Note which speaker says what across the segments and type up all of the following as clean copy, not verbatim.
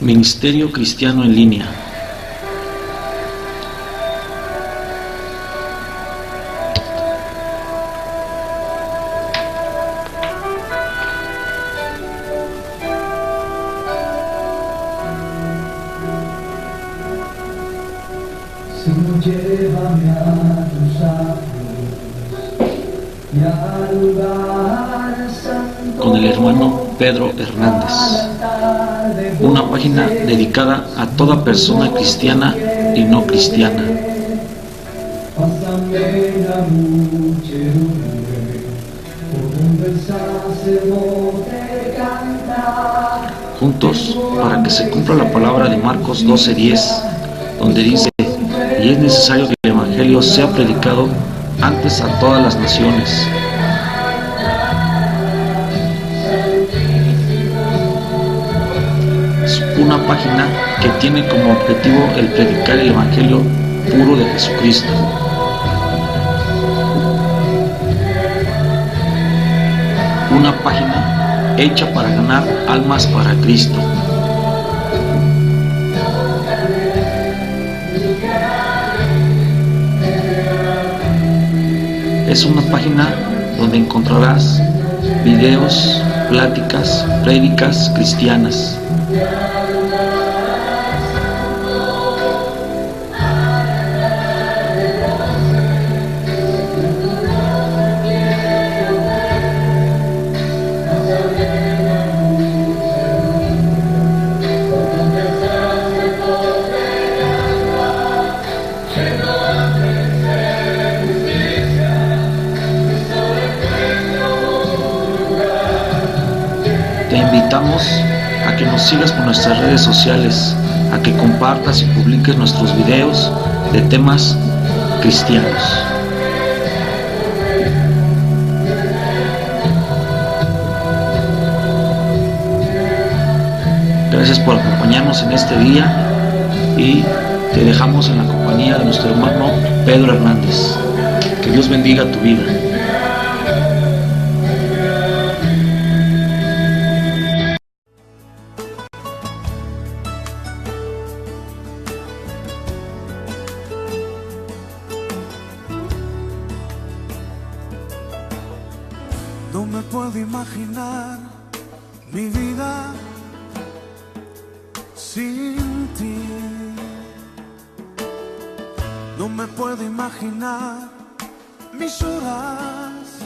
Speaker 1: Ministerio Cristiano en Línea.
Speaker 2: Señor, llévame a tus atrios y al lugar santo,
Speaker 1: Con el hermano Pedro Hernández. Una página dedicada a toda persona cristiana y no cristiana.
Speaker 2: Pásame la muchedumbre, por un buen sacerdote cantar.
Speaker 1: Juntos, para que se cumpla la palabra de Marcos 12:10, donde dice: y es necesario que el Evangelio sea predicado antes a todas las naciones. Es una página que tiene como objetivo el predicar el Evangelio puro de Jesucristo. Una página hecha para ganar almas para Cristo. Es una página donde encontrarás videos, pláticas, prédicas cristianas. Te invitamos a que nos sigas por nuestras redes sociales, a que compartas y publiques nuestros videos de temas cristianos. Gracias por acompañarnos en este día y te dejamos en la compañía de nuestro hermano Pedro Hernández. Que Dios bendiga tu vida.
Speaker 3: No me puedo imaginar mi vida sin ti. No me puedo imaginar mis horas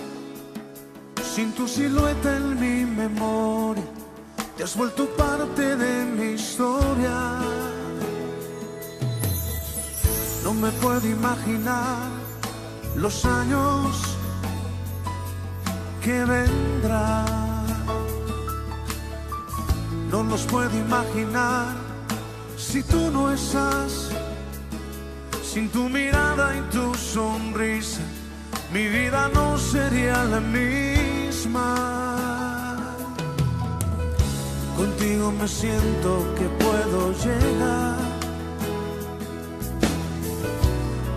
Speaker 3: sin tu silueta en mi memoria. Te has vuelto parte de mi historia. No me puedo imaginar los años que vendrá, no los puedo imaginar si tú no estás. Sin tu mirada y tu sonrisa, mi vida no sería la misma. Contigo me siento que puedo llegar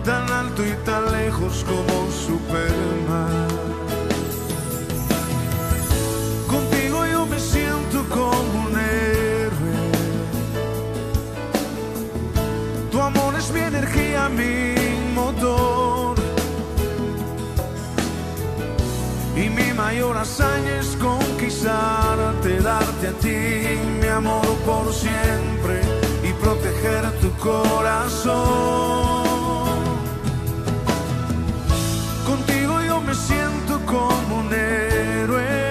Speaker 3: tan alto y tan lejos como Superman. Como un héroe, tu amor es mi energía, mi motor, y mi mayor hazaña es conquistarte, darte a ti mi amor por siempre y proteger tu corazón. Contigo yo me siento como un héroe.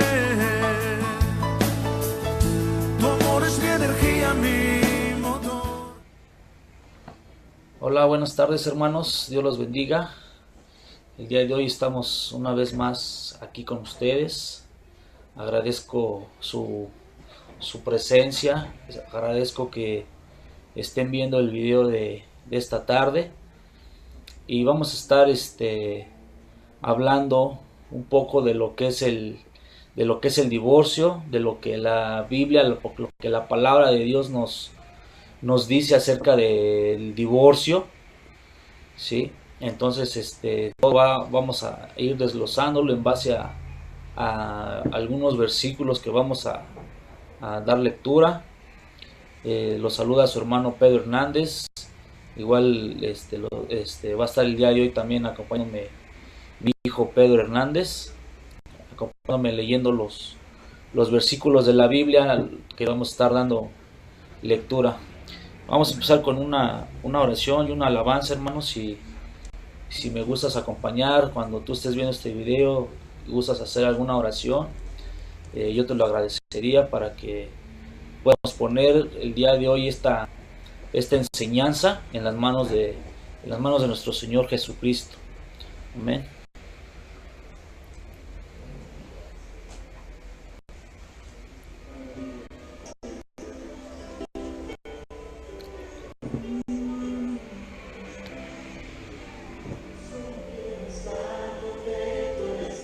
Speaker 1: Hola, buenas tardes hermanos, Dios los bendiga. El día de hoy estamos una vez más aquí con ustedes. Agradezco su presencia, agradezco que estén viendo el video de esta tarde. Y vamos a estar hablando un poco de lo que es el divorcio, de lo que la Biblia, lo que la palabra de Dios nos dice acerca del divorcio, ¿sí? Entonces, vamos a ir desglosándolo en base a algunos versículos que vamos a dar lectura. Lo saluda su hermano Pedro Hernández. Igual va a estar el día de hoy también acompañándome mi hijo Pedro Hernández, acompañándome leyendo los versículos de la Biblia que vamos a estar dando lectura. Vamos a empezar con una oración y una alabanza, hermanos. Si me gustas acompañar cuando tú estés viendo este video y gustas hacer alguna oración, yo te lo agradecería para que podamos poner el día de hoy esta enseñanza en las manos de nuestro Señor Jesucristo. Amén.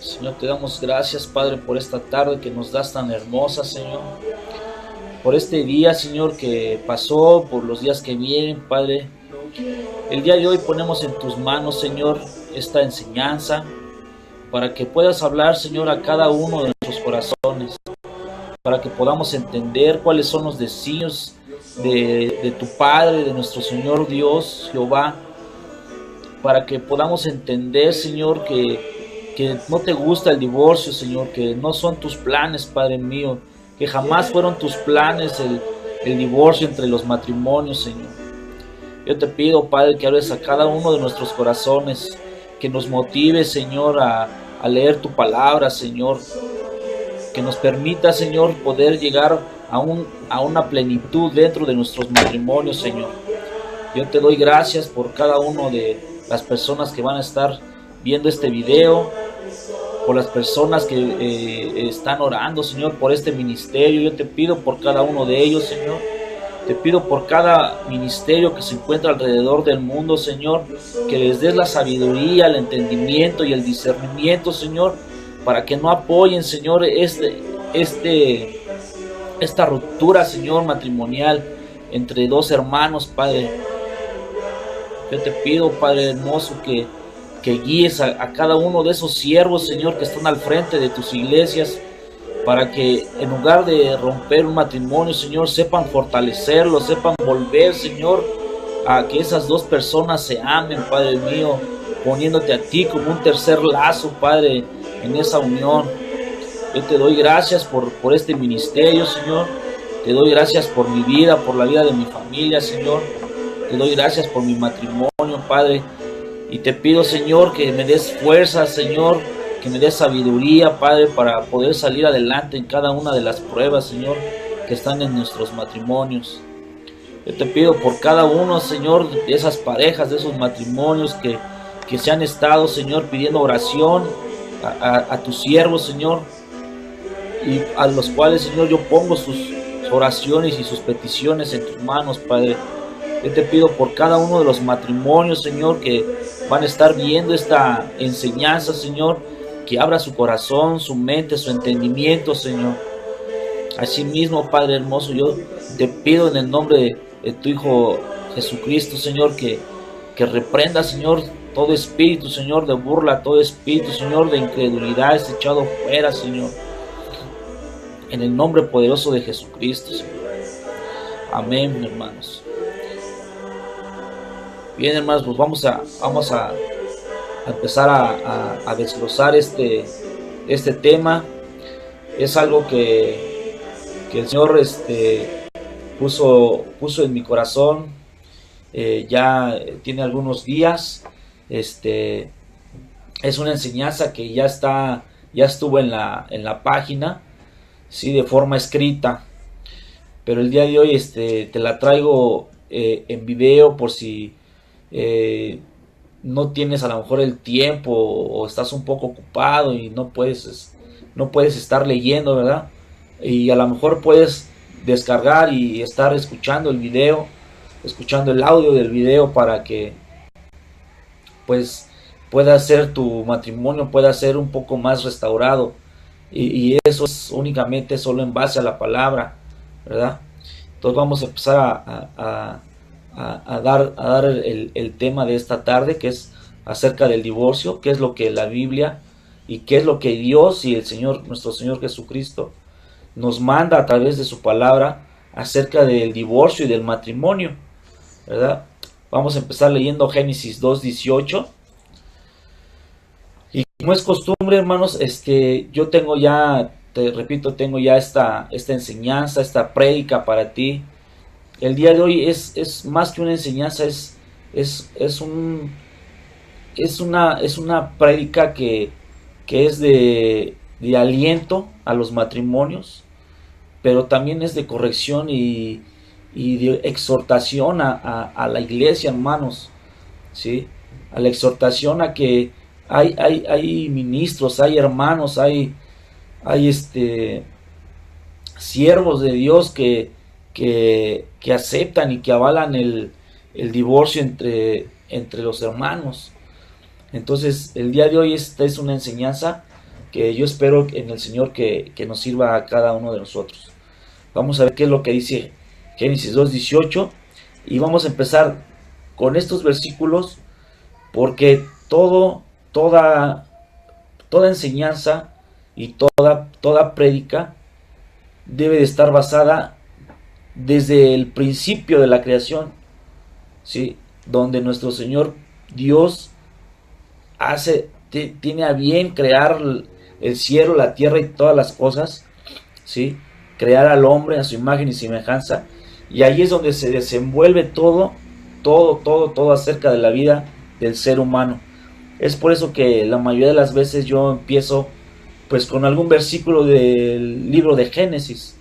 Speaker 1: Señor, te damos gracias, Padre, por esta tarde que nos das tan hermosa, Señor. Por este día, Señor, que pasó, por los días que vienen, Padre. El día de hoy ponemos en tus manos, Señor, esta enseñanza, para que puedas hablar, Señor, a cada uno de nuestros corazones, para que podamos entender cuáles son los deseos de tu Padre, de nuestro Señor Dios, Jehová, para que podamos entender, Señor, que no te gusta el divorcio, Señor, que no son tus planes, Padre mío, que jamás fueron tus planes el divorcio entre los matrimonios, Señor. Yo te pido, Padre, que hables a cada uno de nuestros corazones, que nos motive, Señor, a leer tu palabra, Señor, que nos permita, Señor, poder llegar a una plenitud dentro de nuestros matrimonios, Señor. Yo te doy gracias por cada uno de las personas que van a estar viendo este video, por las personas que están orando, Señor, por este ministerio. Yo te pido por cada uno de ellos, Señor. Te pido por cada ministerio que se encuentra alrededor del mundo, Señor, que les des la sabiduría, el entendimiento y el discernimiento, Señor, para que no apoyen, Señor, esta ruptura, Señor, matrimonial entre dos hermanos, Padre. Yo te pido, Padre hermoso, que guíes a cada uno de esos siervos, Señor, que están al frente de tus iglesias, para que en lugar de romper un matrimonio, Señor, sepan fortalecerlo, sepan volver, Señor, a que esas dos personas se amen, Padre mío, poniéndote a ti como un tercer lazo, Padre, en esa unión. Yo te doy gracias por este ministerio, Señor. Te doy gracias por mi vida, por la vida de mi familia, Señor. Te doy gracias por mi matrimonio, Padre. Y te pido, Señor, que me des fuerza, Señor, que me des sabiduría, Padre, para poder salir adelante en cada una de las pruebas, Señor, que están en nuestros matrimonios. Yo te pido por cada uno, Señor, de esas parejas, de esos matrimonios que se han estado, Señor, pidiendo oración a tus siervos, Señor, y a los cuales, Señor, yo pongo sus oraciones y sus peticiones en tus manos, Padre. Yo te pido por cada uno de los matrimonios, Señor, que van a estar viendo esta enseñanza, Señor, que abra su corazón, su mente, su entendimiento, Señor. Asimismo, Padre hermoso, yo te pido en el nombre de tu Hijo Jesucristo, Señor, que reprenda, Señor, todo espíritu, Señor, de burla, todo espíritu, Señor, de incredulidad, es echado fuera, Señor. En el nombre poderoso de Jesucristo, Señor. Amén, hermanos. Bien, hermanos, pues vamos a empezar a desglosar este tema. Es algo que el Señor puso en mi corazón. Ya tiene algunos días. Es una enseñanza que ya estuvo en la página, sí, de forma escrita. Pero el día de hoy te la traigo en video por si no tienes a lo mejor el tiempo o estás un poco ocupado y no puedes estar leyendo, ¿verdad? Y a lo mejor puedes descargar y estar escuchando el video, escuchando el audio del video, para que pues pueda ser tu matrimonio, pueda ser un poco más restaurado, y eso es únicamente solo en base a la palabra, ¿verdad? Entonces vamos a empezar a dar el tema de esta tarde, que es acerca del divorcio, qué es lo que la Biblia y qué es lo que Dios y el Señor, nuestro Señor Jesucristo, nos manda a través de su palabra acerca del divorcio y del matrimonio, ¿verdad? Vamos a empezar leyendo Génesis 2:18. Y como es costumbre, hermanos, yo tengo ya, te repito, tengo ya esta enseñanza, esta prédica para ti. El día de hoy es más que una enseñanza, es una prédica que es de aliento a los matrimonios, pero también es de corrección y de exhortación a la iglesia, hermanos, ¿sí? A la exhortación a que hay ministros, hay hermanos, hay siervos de Dios que aceptan y que avalan el divorcio entre los hermanos. Entonces, el día de hoy esta es una enseñanza que yo espero en el Señor que nos sirva a cada uno de nosotros. Vamos a ver qué es lo que dice Génesis 2:18 y vamos a empezar con estos versículos porque toda enseñanza y toda prédica debe de estar basada desde el principio de la creación, ¿sí? Donde nuestro Señor Dios tiene a bien crear el cielo, la tierra y todas las cosas, ¿sí? Crear al hombre a su imagen y semejanza, y ahí es donde se desenvuelve todo acerca de la vida del ser humano. Es por eso que la mayoría de las veces yo empiezo pues con algún versículo del libro de Génesis,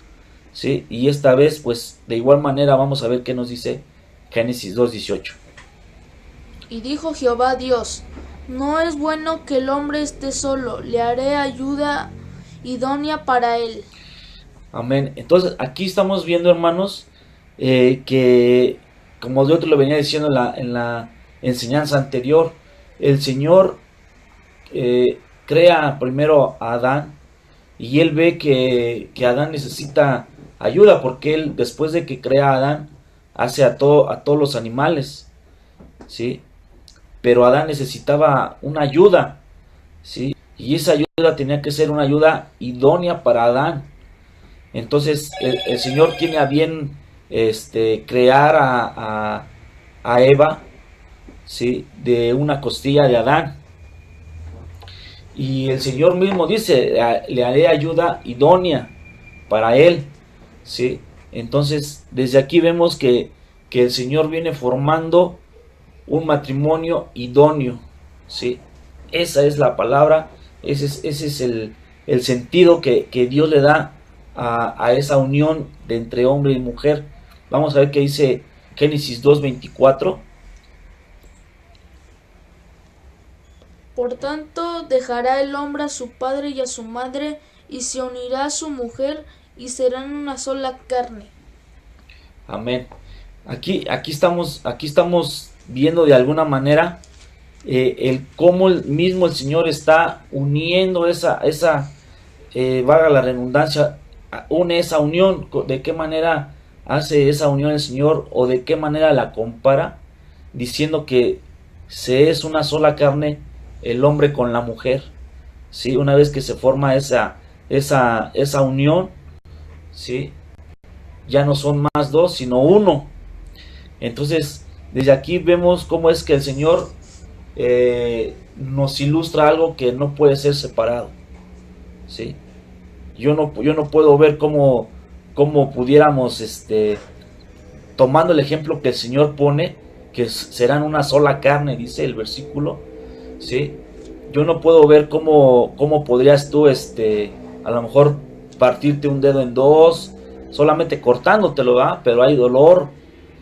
Speaker 1: ¿sí? Y esta vez pues de igual manera vamos a ver qué nos dice Génesis 2:18.
Speaker 4: Y dijo Jehová Dios: no es bueno que el hombre esté solo, le haré ayuda idónea para él.
Speaker 1: Amén. Entonces aquí estamos viendo, hermanos, que como yo te lo venía diciendo en la enseñanza anterior, el Señor crea primero a Adán y él ve que Adán necesita ayuda porque él, después de que crea a Adán, hace a todos los animales, ¿sí? Pero Adán necesitaba una ayuda, ¿sí? Y esa ayuda tenía que ser una ayuda idónea para Adán. Entonces el Señor tiene a bien crear a Eva, ¿sí? De una costilla de Adán. Y el Señor mismo dice, le haré ayuda idónea para él, ¿sí? Entonces desde aquí vemos que el Señor viene formando un matrimonio idóneo, ¿sí? Esa es la palabra, ese es el sentido que Dios le da a esa unión de entre hombre y mujer. Vamos a ver qué dice Génesis 2:24.
Speaker 4: Por tanto, dejará el hombre a su padre y a su madre, y se unirá a su mujer, y serán una sola carne.
Speaker 1: Amén. Aquí estamos viendo de alguna manera cómo el Señor está uniendo esa valga la redundancia, une esa unión. De qué manera hace esa unión el Señor, o de qué manera la compara, diciendo que se es una sola carne el hombre con la mujer, ¿sí? Una vez que se forma esa unión, ¿sí? Ya no son más dos, sino uno. Entonces, desde aquí vemos cómo es que el Señor nos ilustra algo que no puede ser separado, ¿sí? Yo no puedo ver cómo pudiéramos, tomando el ejemplo que el Señor pone, que serán una sola carne, dice el versículo, ¿sí? Yo no puedo ver cómo podrías tú, a lo mejor partirte un dedo en dos, solamente cortándotelo, ¿verdad? Pero hay dolor,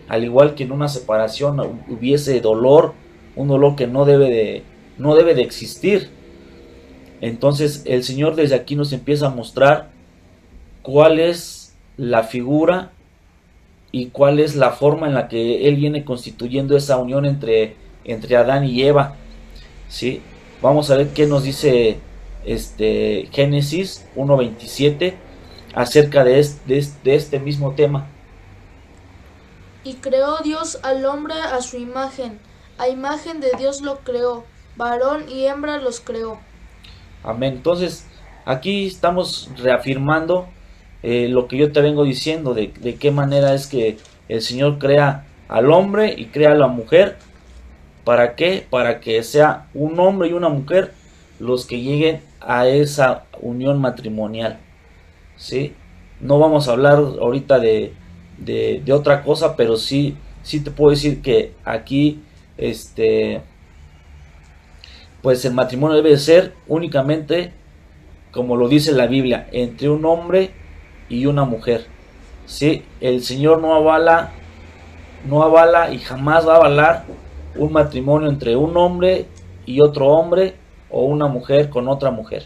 Speaker 1: al igual que en una separación hubiese dolor, un dolor que no debe de existir. Entonces el Señor desde aquí nos empieza a mostrar cuál es la figura y cuál es la forma en la que Él viene constituyendo esa unión entre Adán y Eva, ¿sí? Vamos a ver qué nos dice Génesis 1:27 acerca de este mismo tema.
Speaker 4: Y creó Dios al hombre a su imagen, a imagen de Dios lo creó, varón y hembra los creó.
Speaker 1: Amén. Entonces aquí estamos reafirmando lo que yo te vengo diciendo, de qué manera es que el Señor crea al hombre y crea a la mujer. ¿Para qué? Para que sea un hombre y una mujer los que lleguen a esa unión matrimonial, ¿sí? No vamos a hablar ahorita de otra cosa, pero sí te puedo decir que aquí, pues el matrimonio debe ser únicamente, como lo dice la Biblia, entre un hombre y una mujer, ¿sí? El Señor no avala y jamás va a avalar un matrimonio entre un hombre y otro hombre, o una mujer con otra mujer,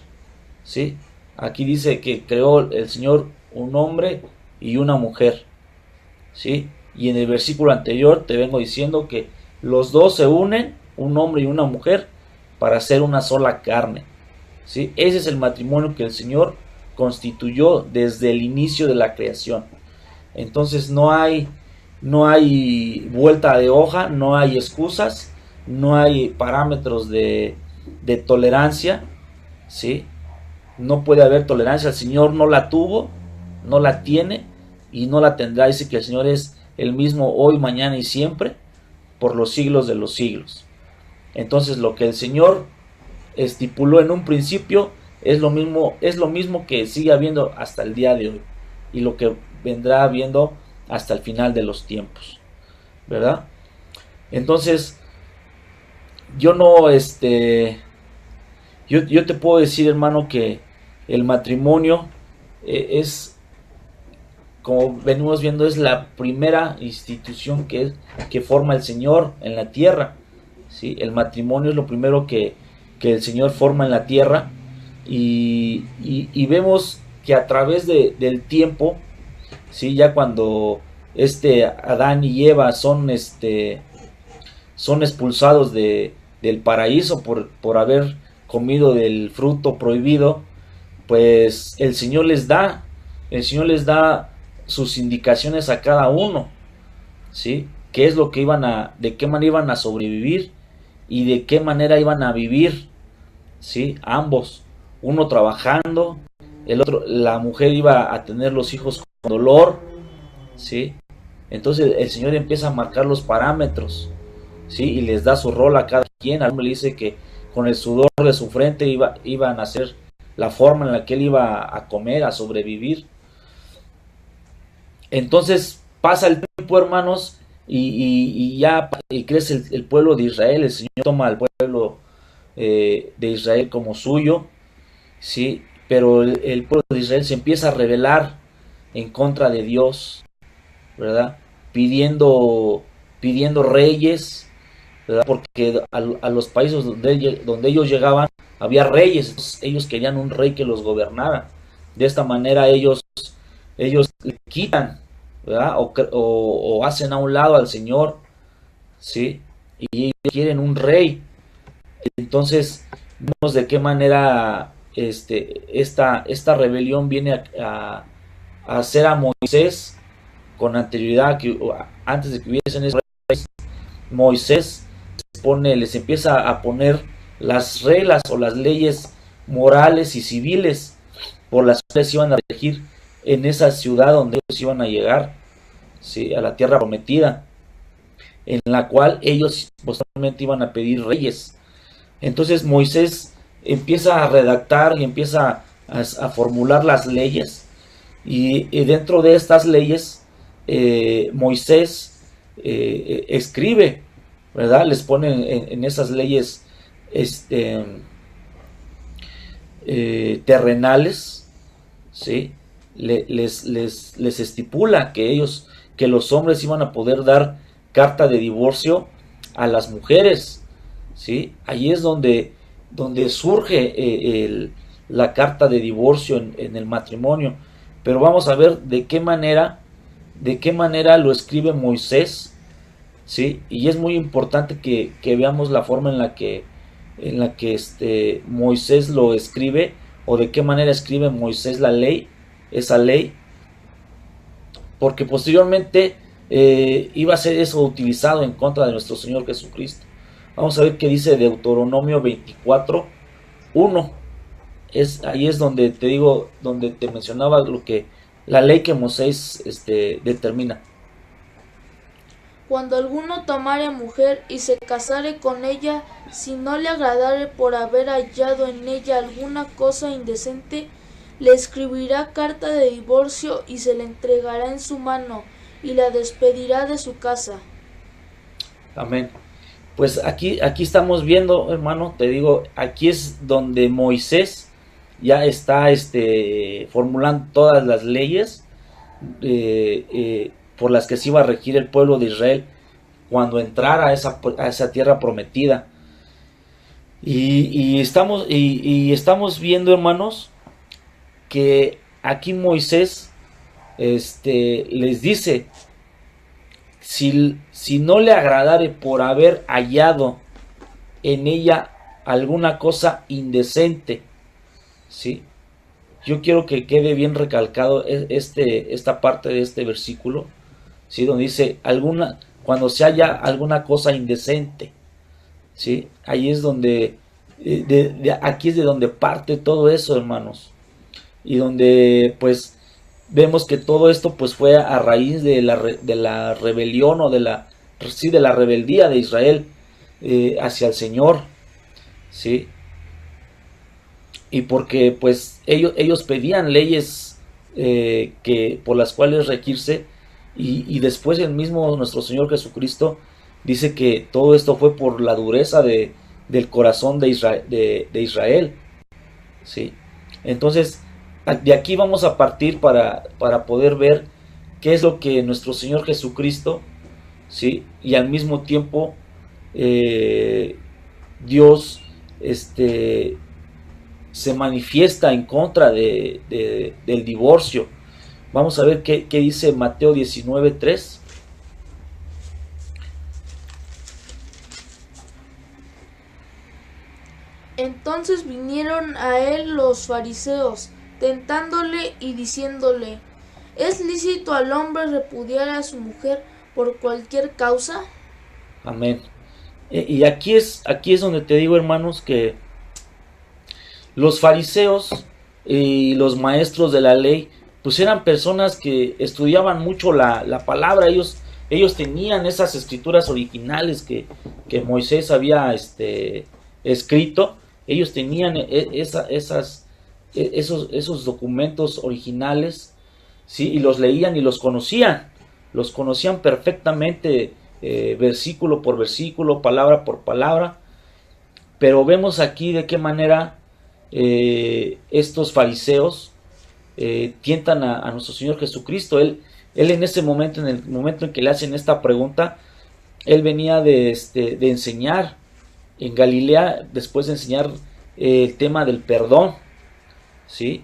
Speaker 1: ¿sí? Aquí dice que creó el Señor un hombre y una mujer, ¿sí? Y en el versículo anterior te vengo diciendo que los dos se unen, un hombre y una mujer, para hacer una sola carne, ¿sí? Ese es el matrimonio que el Señor constituyó desde el inicio de la creación. Entonces no hay vuelta de hoja, no hay excusas, no hay parámetros de tolerancia, ¿sí? No puede haber tolerancia. El Señor no la tuvo, no la tiene y no la tendrá. Dice que el Señor es el mismo hoy, mañana y siempre, por los siglos de los siglos. Entonces lo que el Señor estipuló en un principio es lo mismo que sigue habiendo hasta el día de hoy, y lo que vendrá habiendo hasta el final de los tiempos, ¿verdad? Entonces yo no yo te puedo decir, hermano, que el matrimonio es, como venimos viendo, es la primera institución que forma el Señor en la tierra, ¿sí? El matrimonio es lo primero que el Señor forma en la tierra, y vemos que a través del tiempo, ¿sí? Ya cuando Adán y Eva son expulsados del paraíso por haber comido del fruto prohibido, pues el Señor les da sus indicaciones a cada uno, ¿sí? Qué es lo que de qué manera iban a sobrevivir y de qué manera iban a vivir, ¿sí? Ambos, uno trabajando, el otro, la mujer iba a tener los hijos con dolor, ¿sí? Entonces el Señor empieza a marcar los parámetros, ¿sí? Y les da su rol a cada quien. Al hombre le dice que con el sudor de su frente iban a hacer la forma en la que él iba a comer, a sobrevivir. Entonces pasa el tiempo, hermanos, y crece el pueblo de Israel. El Señor toma al pueblo de Israel como suyo, ¿sí? Pero el pueblo de Israel se empieza a rebelar en contra de Dios, ¿verdad? Pidiendo reyes, ¿verdad? Porque a los países donde ellos llegaban había reyes. Entonces ellos querían un rey que los gobernara. De esta manera ellos le quitan, ¿verdad? O hacen a un lado al Señor, ¿sí? Y ellos quieren un rey. Entonces vemos de qué manera esta rebelión viene a hacer a Moisés con anterioridad, antes de que hubiesen esos reyes. Moisés les empieza a poner las reglas o las leyes morales y civiles por las cuales iban a regir en esa ciudad donde ellos iban a llegar, ¿sí? A la tierra prometida, en la cual ellos posteriormente iban a pedir reyes. Entonces Moisés empieza a redactar y empieza a formular las leyes, y dentro de estas leyes Moisés escribe, ¿verdad? Les pone en esas leyes terrenales, ¿sí? Les estipula que los hombres iban a poder dar carta de divorcio a las mujeres, ¿sí? Ahí es donde surge la carta de divorcio en el matrimonio. Pero vamos a ver de qué manera lo escribe Moisés, ¿sí? Y es muy importante que veamos la forma en la que Moisés lo escribe, o de qué manera escribe Moisés esa ley, porque posteriormente iba a ser eso utilizado en contra de nuestro Señor Jesucristo. Vamos a ver qué dice Deuteronomio 24:1. Ahí es donde te mencionaba lo que la ley que Moisés determina.
Speaker 4: Cuando alguno tomare mujer y se casare con ella, si no le agradare por haber hallado en ella alguna cosa indecente, le escribirá carta de divorcio y se la entregará en su mano y la despedirá de su casa.
Speaker 1: Amén. Pues aquí estamos viendo, hermano, te digo, aquí es donde Moisés ya está formulando todas las leyes por las que se iba a regir el pueblo de Israel cuando entrara a esa tierra prometida. Y estamos viendo, hermanos, que aquí Moisés les dice, si no le agradare por haber hallado en ella alguna cosa indecente, ¿sí? Yo quiero que quede bien recalcado esta parte de este versículo, ¿sí? Donde dice cuando se halla alguna cosa indecente, ¿sí? Ahí es donde aquí es de donde parte todo eso, hermanos, y donde pues vemos que todo esto pues fue a raíz de la rebelión o de la rebeldía de Israel hacia el Señor, ¿sí? Y porque pues ellos pedían leyes por las cuales regirse, y después el mismo nuestro Señor Jesucristo dice que todo esto fue por la dureza del corazón de Israel, ¿sí? Entonces de aquí vamos a partir para poder ver qué es lo que nuestro Señor Jesucristo, ¿sí? Y al mismo tiempo Dios se manifiesta en contra del divorcio. Vamos a ver qué dice Mateo 19:3.
Speaker 4: Entonces vinieron a él los fariseos, tentándole y diciéndole: ¿es lícito al hombre repudiar a su mujer por cualquier causa?
Speaker 1: Amén. Y aquí es donde te digo, hermanos, que los fariseos y los maestros de la ley pues eran personas que estudiaban mucho la palabra. Ellos tenían esas escrituras originales que Moisés había escrito. Ellos tenían esos documentos originales, ¿sí? Y los leían y los conocían perfectamente, versículo por versículo, palabra por palabra. Pero vemos aquí de qué manera estos fariseos tientan a nuestro Señor Jesucristo. Él en ese momento, en el momento en que le hacen esta pregunta, él venía de enseñar en Galilea, después de enseñar el tema del perdón, ¿sí?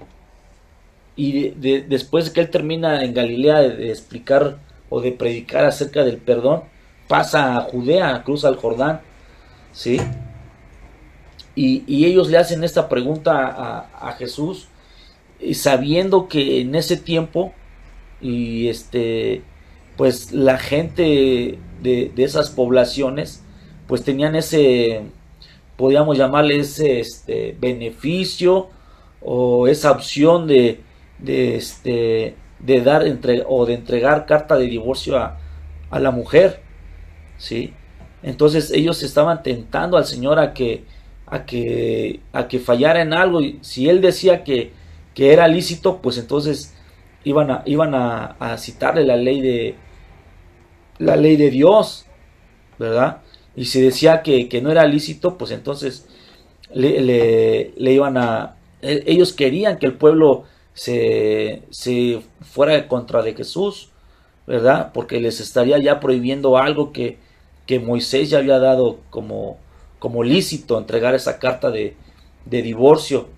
Speaker 1: Y después de que él termina en Galilea de explicar o de predicar acerca del perdón, pasa a Judea, cruza el Jordán, ¿sí? Y ellos le hacen esta pregunta a Jesús, sabiendo que en ese tiempo pues la gente de esas poblaciones pues tenían podríamos llamarle ese beneficio o esa opción de dar o de entregar carta de divorcio a la mujer, ¿sí? Entonces ellos estaban tentando al Señor a que fallara en algo, y si él decía que era lícito, pues entonces iban a citarle la ley de Dios, ¿verdad? Y si decía que no era lícito, pues entonces le iban a... Ellos querían que el pueblo se fuera en contra de Jesús, ¿verdad? Porque les estaría ya prohibiendo algo que Moisés ya había dado como lícito, entregar esa carta de divorcio.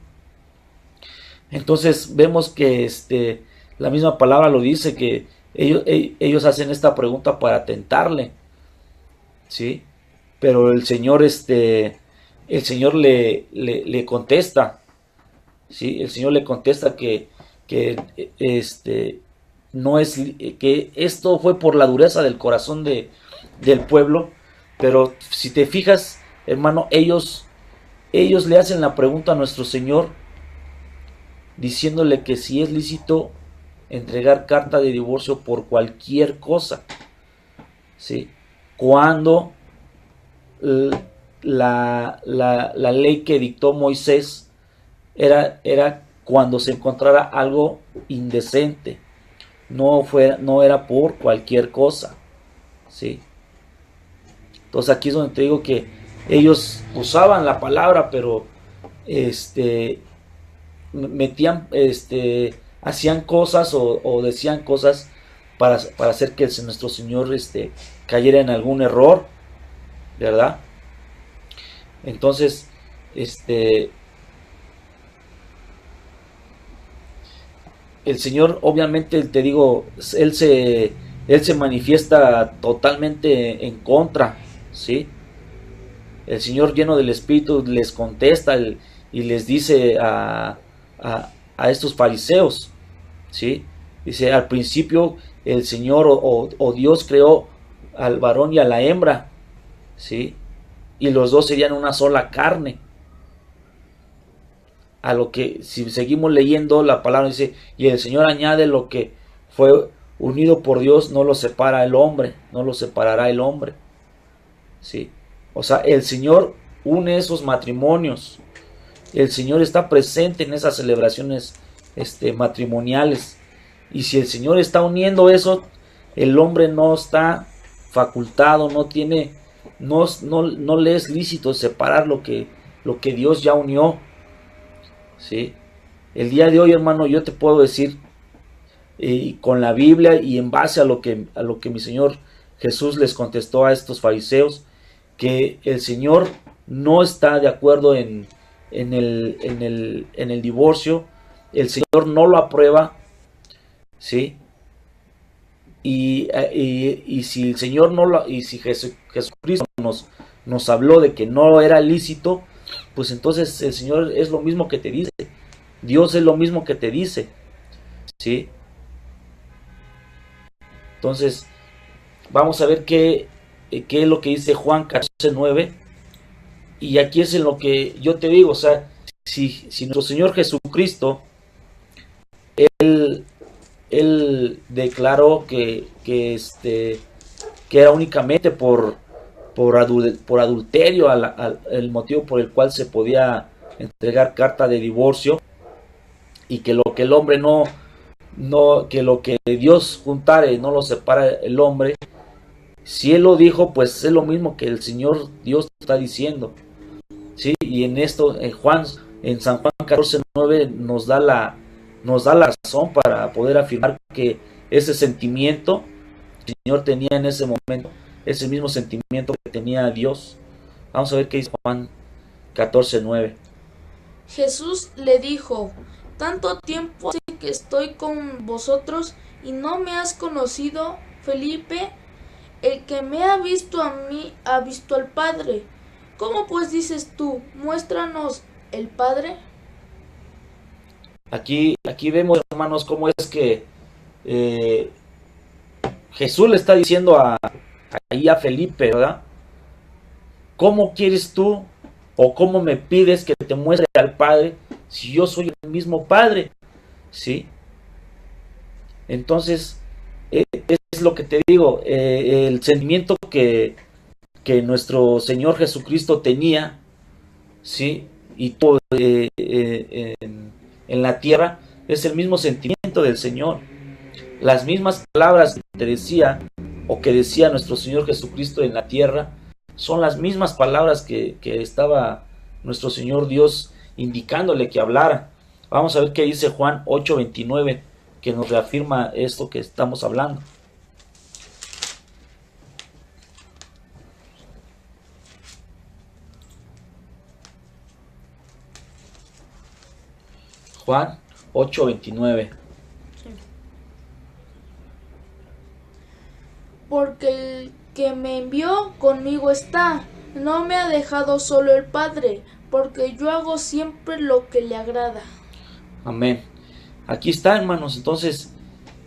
Speaker 1: Entonces vemos que la misma palabra lo dice, que ellos hacen esta pregunta para tentarle, ¿sí? Pero el Señor le contesta, ¿sí? El Señor le contesta que no es, que esto fue por la dureza del corazón del pueblo. Pero si te fijas, hermano, ellos le hacen la pregunta a nuestro Señor, diciéndole que si es lícito entregar carta de divorcio por cualquier cosa, ¿sí? Cuando la ley que dictó Moisés era cuando se encontrara algo indecente, no era por cualquier cosa, ¿sí? Entonces aquí es donde te digo que ellos usaban la palabra, pero metían, hacían cosas o decían cosas para hacer que nuestro Señor cayera en algún error, ¿verdad? Entonces, el Señor, obviamente, te digo, Él se manifiesta totalmente en contra, ¿sí? El Señor, lleno del Espíritu, les contesta y les dice a estos fariseos, ¿sí? Dice, al principio el Señor o Dios creó al varón y a la hembra, ¿sí? Y los dos serían una sola carne. A lo que, si seguimos leyendo la palabra, dice, y el Señor añade, lo que fue unido por Dios no lo separa el hombre, no lo separará el hombre, ¿sí? O sea, el Señor une esos matrimonios. El Señor está presente en esas celebraciones matrimoniales. Y si el Señor está uniendo eso, el hombre no está facultado, no le es lícito separar lo que Dios ya unió, ¿sí? El día de hoy, hermano, yo te puedo decir, con la Biblia y en base a lo que mi Señor Jesús les contestó a estos fariseos, que el Señor no está de acuerdo en el divorcio. El Señor no lo aprueba, ¿sí? Y si el Señor y si Jesucristo nos habló de que no era lícito, pues entonces el Señor es lo mismo que te dice. Dios es lo mismo que te dice, ¿sí? Entonces, vamos a ver qué es lo que dice Juan 14:9. Y aquí es en lo que yo te digo, o sea, si nuestro Señor Jesucristo, Él declaró que era únicamente por adulterio el motivo por el cual se podía entregar carta de divorcio, y que lo que el hombre que lo que Dios juntare no lo separa el hombre. Si Él lo dijo, pues es lo mismo que el Señor Dios está diciendo, ¿sí? Y en esto, en San Juan 14:9 nos da la razón para poder afirmar que ese sentimiento el Señor tenía en ese momento, ese mismo sentimiento que tenía Dios. Vamos a ver qué dice Juan 14:9.
Speaker 4: Jesús le dijo: tanto tiempo hace que estoy con vosotros y no me has conocido, Felipe. El que me ha visto a mí ha visto al Padre. ¿Cómo pues dices tú, muéstranos el Padre?
Speaker 1: Aquí vemos, hermanos, cómo es que Jesús le está diciendo ahí a Felipe, ¿verdad? ¿Cómo quieres tú o cómo me pides que te muestre al Padre si yo soy el mismo Padre? ¿Sí? Entonces, es lo que te digo, el sentimiento que nuestro Señor Jesucristo tenía, ¿sí? Y todo en la tierra es el mismo sentimiento del Señor. Las mismas palabras que te decía o que decía nuestro Señor Jesucristo en la tierra son las mismas palabras que estaba nuestro Señor Dios indicándole que hablara. Vamos a ver qué dice Juan 8:29, que nos reafirma esto que estamos hablando. Juan 8:29.
Speaker 4: Porque el que me envió conmigo está, no me ha dejado solo el Padre, porque yo hago siempre lo que le agrada.
Speaker 1: Amén. Aquí está, hermanos. Entonces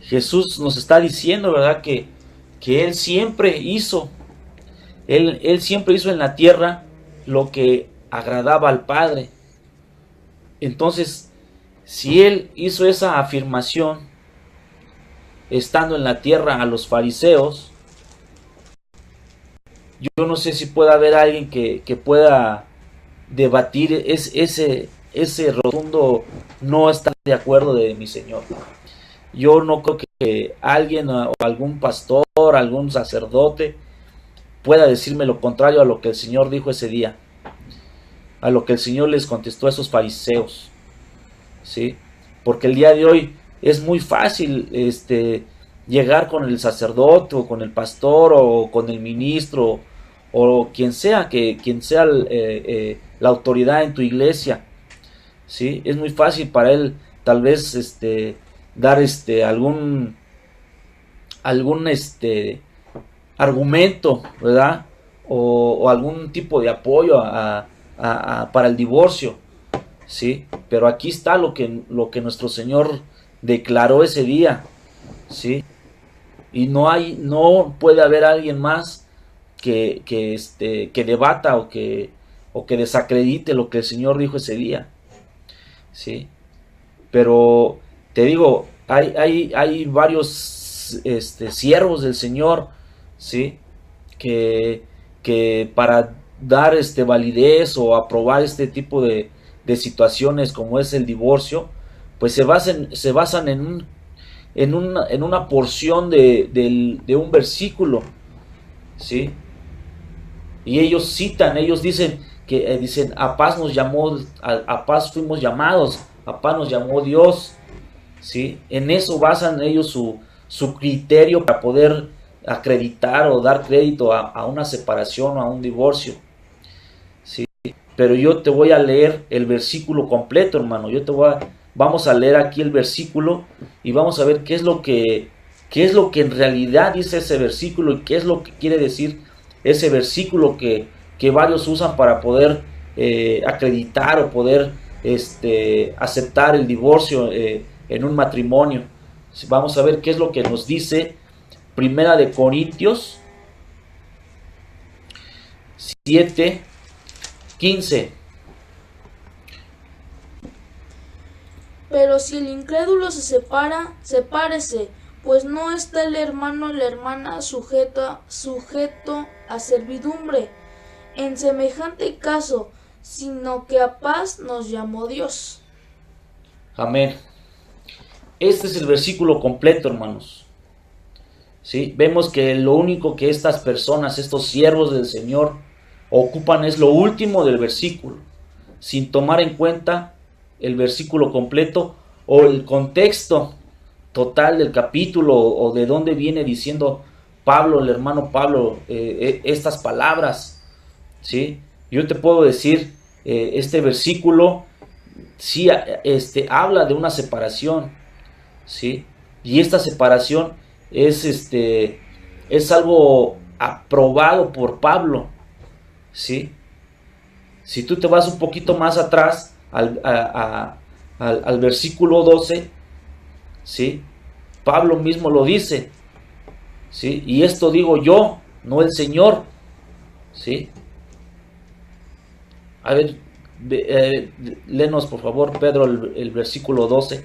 Speaker 1: Jesús nos está diciendo, ¿verdad? Que Él siempre hizo, Él siempre hizo en la tierra lo que agradaba al Padre. Entonces, si Él hizo esa afirmación, estando en la tierra a los fariseos, yo no sé si pueda haber alguien que pueda debatir ese rotundo no estar de acuerdo de mi Señor. Yo no creo que alguien o algún pastor, algún sacerdote pueda decirme lo contrario a lo que el Señor dijo ese día, a lo que el Señor les contestó a esos fariseos, ¿sí? Porque el día de hoy es muy fácil llegar con el sacerdote o con el pastor o con el ministro o quien sea la autoridad en tu iglesia, ¿sí? Es muy fácil para él tal vez dar algún argumento, ¿verdad? O algún tipo de apoyo para el divorcio, ¿sí? Pero aquí está lo que nuestro Señor declaró ese día, ¿sí? Y no puede haber alguien más que debata o que desacredite lo que el Señor dijo ese día, ¿sí? Pero te digo, hay varios siervos del Señor, ¿sí? Que para dar validez o aprobar este tipo de situaciones como es el divorcio, pues se basan en una porción de un versículo, ¿sí? Y ellos dicen a paz nos llamó, a paz fuimos llamados, a paz nos llamó Dios, ¿sí? En eso basan ellos su criterio para poder acreditar o dar crédito a una separación o a un divorcio, ¿sí? Pero yo te voy a leer el versículo completo, hermano. Vamos a leer aquí el versículo y vamos a ver qué es lo que en realidad dice ese versículo y qué es lo que quiere decir ese versículo que varios usan para poder acreditar o poder aceptar el divorcio en un matrimonio. Vamos a ver qué es lo que nos dice Primera de Corintios 7:15.
Speaker 4: Pero si el incrédulo se separa, sepárese, pues no está el hermano o la hermana sujeto a servidumbre en semejante caso, sino que a paz nos llamó Dios.
Speaker 1: Amén. Este es el versículo completo, hermanos. ¿Sí? Vemos que lo único que estas personas, estos siervos del Señor, ocupan es lo último del versículo, sin tomar en cuenta el versículo completo o el contexto total del capítulo o de dónde viene diciendo Pablo, el hermano Pablo, estas palabras, ¿sí? Yo te puedo decir, este versículo sí habla de una separación, ¿sí? Y esta separación es algo aprobado por Pablo, ¿sí? Si tú te vas un poquito más atrás al versículo 12, ¿sí? Pablo mismo lo dice, ¿sí? Y esto digo yo, no el Señor, ¿sí? A ver, léenos por favor, Pedro, el versículo 12,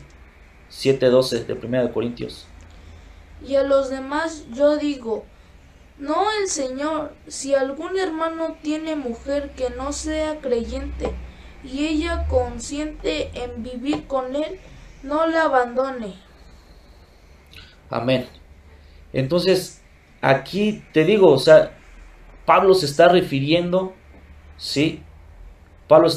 Speaker 1: 7:12 de 1 de Corintios.
Speaker 4: Y a los demás yo digo, no el Señor, si algún hermano tiene mujer que no sea creyente y ella consiente en vivir con él, no la abandone.
Speaker 1: Amén. Entonces, aquí te digo, o sea, Pablo se está refiriendo, ¿sí? Pablo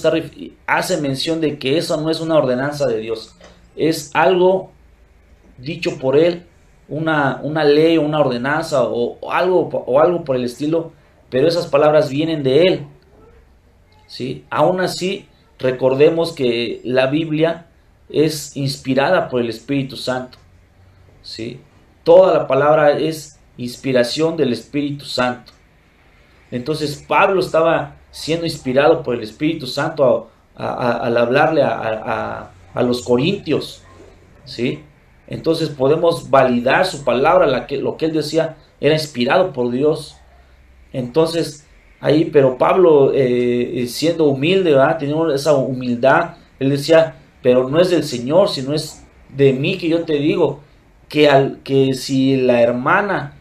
Speaker 1: hace mención de que eso no es una ordenanza de Dios, es algo dicho por él, una ley, una ordenanza o algo por el estilo, pero esas palabras vienen de él, ¿sí? Aún así, recordemos que la Biblia es inspirada por el Espíritu Santo, ¿sí? Toda la palabra es inspiración del Espíritu Santo. Entonces Pablo estaba siendo inspirado por el Espíritu Santo al hablarle a los corintios, ¿sí? Entonces podemos validar su palabra, lo que él decía era inspirado por Dios. Entonces ahí, pero Pablo siendo humilde, ¿verdad? Teniendo esa humildad, él decía, pero no es del Señor, sino es de mí que yo te digo. que si la hermana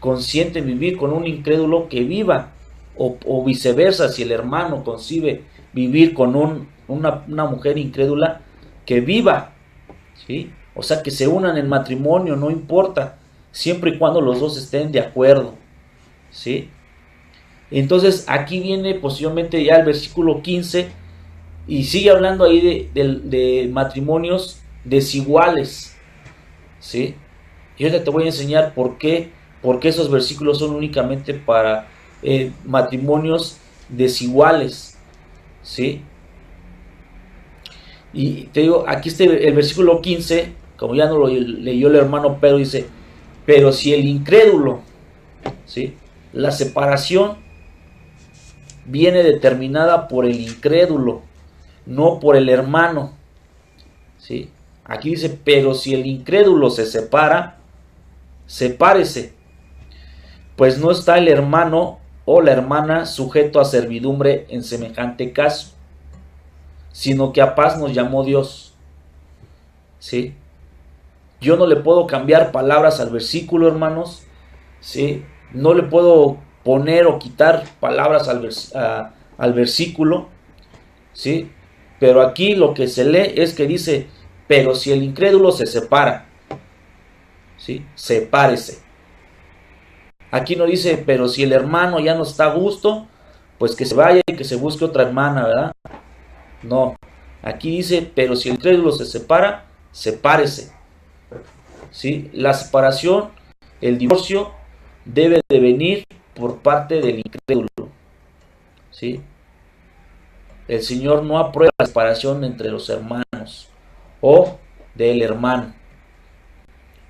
Speaker 1: consiente en vivir con un incrédulo, que viva, o viceversa, si el hermano concibe vivir con una mujer incrédula, que viva, ¿sí? O sea, que se unan en matrimonio, no importa, siempre y cuando los dos estén de acuerdo, ¿sí? Entonces aquí viene posiblemente ya el versículo 15 y sigue hablando ahí de matrimonios desiguales, ¿sí? Y ahorita te voy a enseñar porque esos versículos son únicamente para matrimonios desiguales, ¿sí? Y te digo, aquí el versículo 15, como ya no lo leyó el hermano Pedro, dice, pero si el incrédulo, ¿sí? La separación viene determinada por el incrédulo, no por el hermano, ¿sí? Aquí dice, pero si el incrédulo se separa, sepárese, pues no está el hermano o la hermana sujeto a servidumbre en semejante caso, sino que a paz nos llamó Dios, ¿sí? Yo no le puedo cambiar palabras al versículo, hermanos, ¿sí? No le puedo poner o quitar palabras al versículo, ¿sí? Pero aquí lo que se lee es que dice, pero si el incrédulo se separa, ¿sí? Sepárese. Aquí no dice, pero si el hermano ya no está a gusto, pues que se vaya y que se busque otra hermana, ¿verdad? No. Aquí dice, pero si el incrédulo se separa, sepárese, ¿sí? La separación, el divorcio, debe de venir por parte del incrédulo, ¿sí? El Señor no aprueba la separación entre los hermanos o del hermano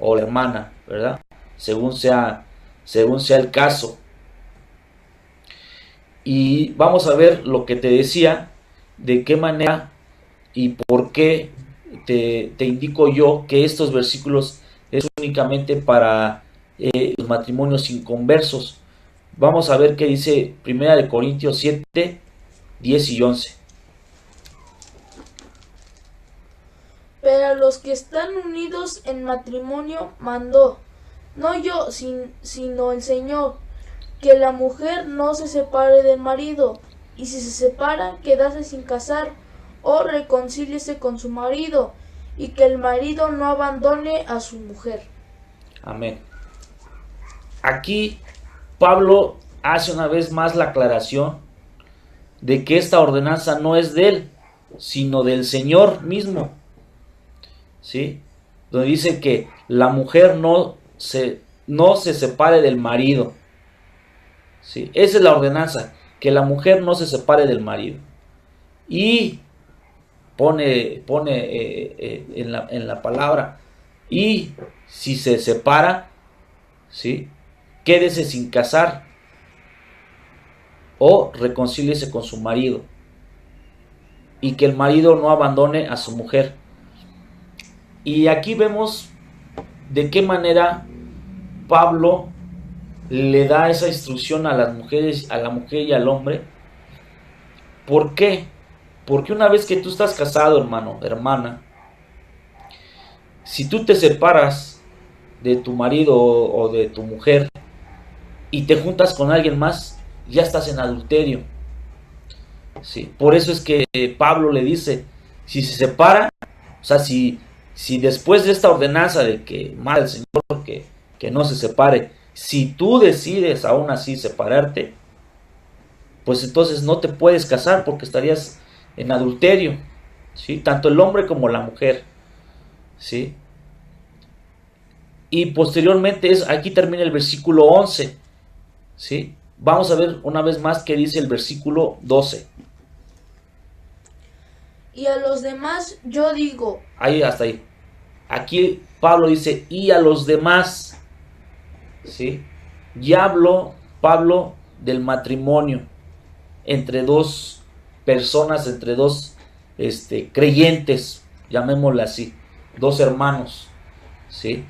Speaker 1: o la hermana, ¿verdad? Según sea el caso. Y vamos a ver lo que te decía, de qué manera y por qué te indico yo que estos versículos es únicamente para los matrimonios inconversos. Vamos a ver qué dice 1 Corintios 7, 10 y 11.
Speaker 4: Pero a los que están unidos en matrimonio mandó, no yo, sino el Señor, que la mujer no se separe del marido, y si se separan, quedase sin casar, o reconcíliese con su marido, y que el marido no abandone a su mujer.
Speaker 1: Amén. Aquí Pablo hace una vez más la aclaración de que esta ordenanza no es de él, sino del Señor mismo, ¿sí? Donde dice que la mujer no se separe del marido, ¿sí? Esa es la ordenanza, que la mujer no se separe del marido. Y pone en la palabra, y si se separa, ¿sí? Quédese sin casar o reconcíliese con su marido, y que el marido no abandone a su mujer. Y aquí vemos de qué manera Pablo le da esa instrucción a las mujeres, a la mujer y al hombre. ¿Por qué? Porque una vez que tú estás casado, hermano, hermana, si tú te separas de tu marido o de tu mujer y te juntas con alguien más, ya estás en adulterio, ¿sí? Por eso es que Pablo le dice, si se separa, o sea, si después de esta ordenanza de que manda el Señor que no se separe, si tú decides aún así separarte, pues entonces no te puedes casar porque estarías en adulterio, ¿sí? Tanto el hombre como la mujer, ¿sí? Y posteriormente aquí termina el versículo 11, ¿sí? Vamos a ver una vez más qué dice el versículo 12.
Speaker 4: Y a los demás yo digo.
Speaker 1: Ahí, hasta ahí. Aquí Pablo dice, y a los demás, ¿sí? Ya habló Pablo del matrimonio entre dos personas, entre dos creyentes, llamémosle así, dos hermanos, ¿sí?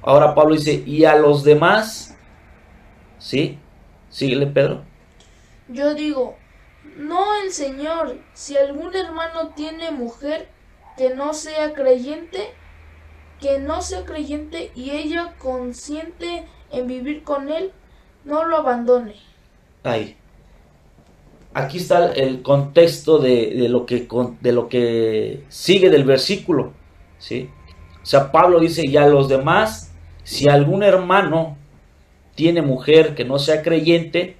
Speaker 1: Ahora Pablo dice, y a los demás, ¿sí? Síguele, Pedro.
Speaker 4: Yo digo, no el Señor, si algún hermano tiene mujer que no sea creyente, que no sea creyente y ella consiente en vivir con él, no lo abandone.
Speaker 1: Ahí. Aquí está el contexto de lo que sigue del versículo, ¿sí? O sea, Pablo dice, y a los demás, si algún hermano tiene mujer que no sea creyente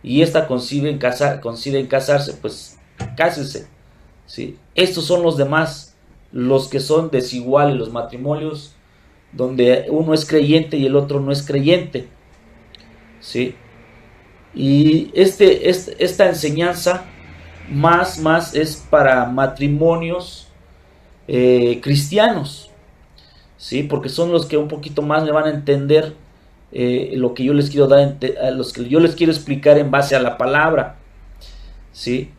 Speaker 1: y ésta coincide en casarse, pues cásese, ¿sí? Estos son los demás, los que son desiguales, los matrimonios donde uno es creyente y el otro no es creyente, ¿sí? Y esta enseñanza más es para matrimonios cristianos, ¿sí? Porque son los que un poquito más le van a entender lo que yo les quiero dar, a los que yo les quiero explicar en base a la palabra, ¿sí?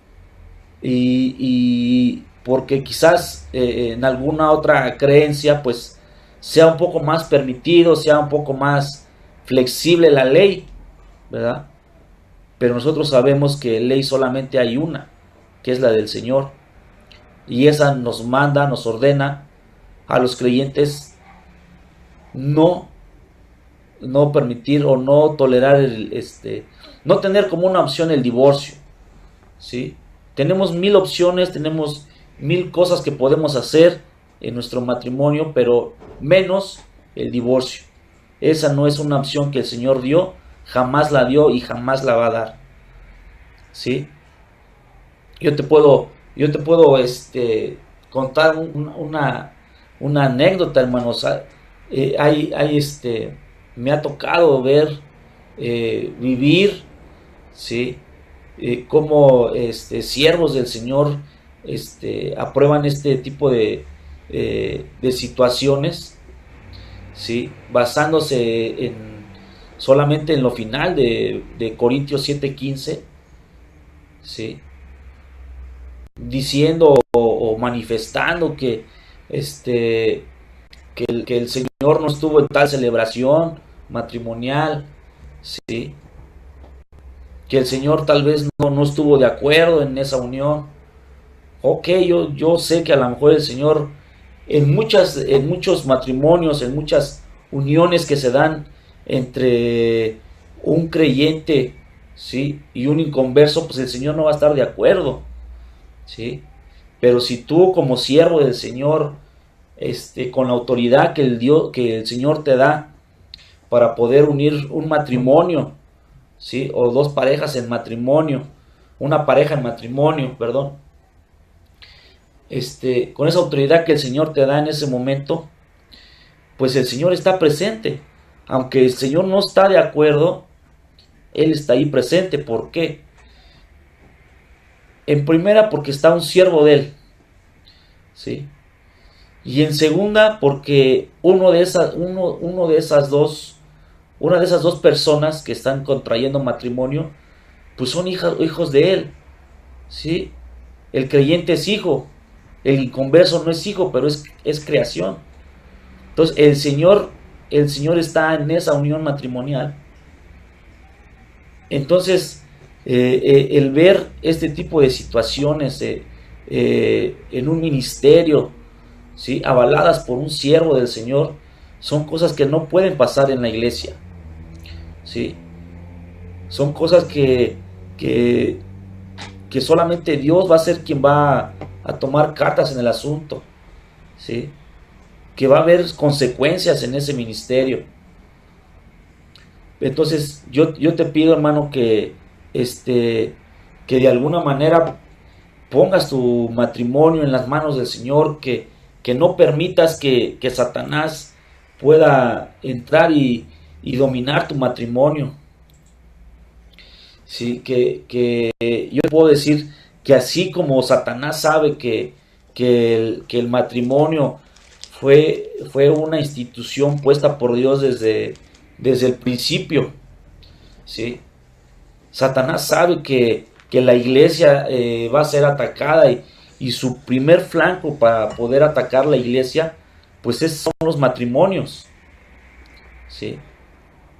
Speaker 1: Y porque quizás en alguna otra creencia pues sea un poco más permitido, sea un poco más flexible la ley, ¿verdad? Pero nosotros sabemos que ley solamente hay una, que es la del Señor. Y esa nos manda, nos ordena a los creyentes no permitir o no tolerar no tener como una opción el divorcio, ¿sí? Tenemos 1000 opciones, tenemos 1000 cosas que podemos hacer en nuestro matrimonio, pero menos el divorcio. Esa no es una opción que el Señor dio, jamás la dio y jamás la va a dar, ¿sí? Yo te puedo contar una anécdota, hermanos. Me ha tocado ver, vivir, ¿sí? Cómo siervos del Señor aprueban este tipo de situaciones, ¿sí? Basándose solamente en lo final de Corintios 7:15, ¿sí? Diciendo o manifestando que el Señor no estuvo en tal celebración matrimonial, ¿sí? Que el Señor tal vez no estuvo de acuerdo en esa unión. Ok, yo sé que a lo mejor el Señor en muchos matrimonios, en muchas uniones que se dan entre un creyente, ¿sí? Y un inconverso, pues el Señor no va a estar de acuerdo, ¿sí? Pero si tú como siervo del Señor, con la autoridad que el Señor te da para poder unir un matrimonio, ¿sí? O dos parejas en matrimonio, una pareja en matrimonio, perdón, con esa autoridad que el Señor te da en ese momento, pues el Señor está presente. Aunque el Señor no está de acuerdo, Él está ahí presente. ¿Por qué? En primera, porque está un siervo de Él, ¿sí? Y en segunda, porque una de esas dos personas que están contrayendo matrimonio, pues son hijos de Él, ¿sí? El creyente es hijo, el inconverso no es hijo, pero es creación. Entonces el Señor está en esa unión matrimonial. Entonces el ver este tipo de situaciones en un ministerio, ¿sí? Avaladas por un siervo del Señor, son cosas que no pueden pasar en la iglesia, ¿sí? Son cosas que solamente Dios va a ser quien va a tomar cartas en el asunto, ¿sí? Que va a haber consecuencias en ese ministerio. Entonces yo te pido, hermano, que de alguna manera pongas tu matrimonio en las manos del Señor, que no permitas que Satanás pueda entrar y dominar tu matrimonio. Sí, que yo puedo decir que así como Satanás sabe que el matrimonio fue una institución puesta por Dios desde el principio, ¿sí? Satanás sabe que la iglesia va a ser atacada y su primer flanco para poder atacar la iglesia, pues son los matrimonios, ¿sí?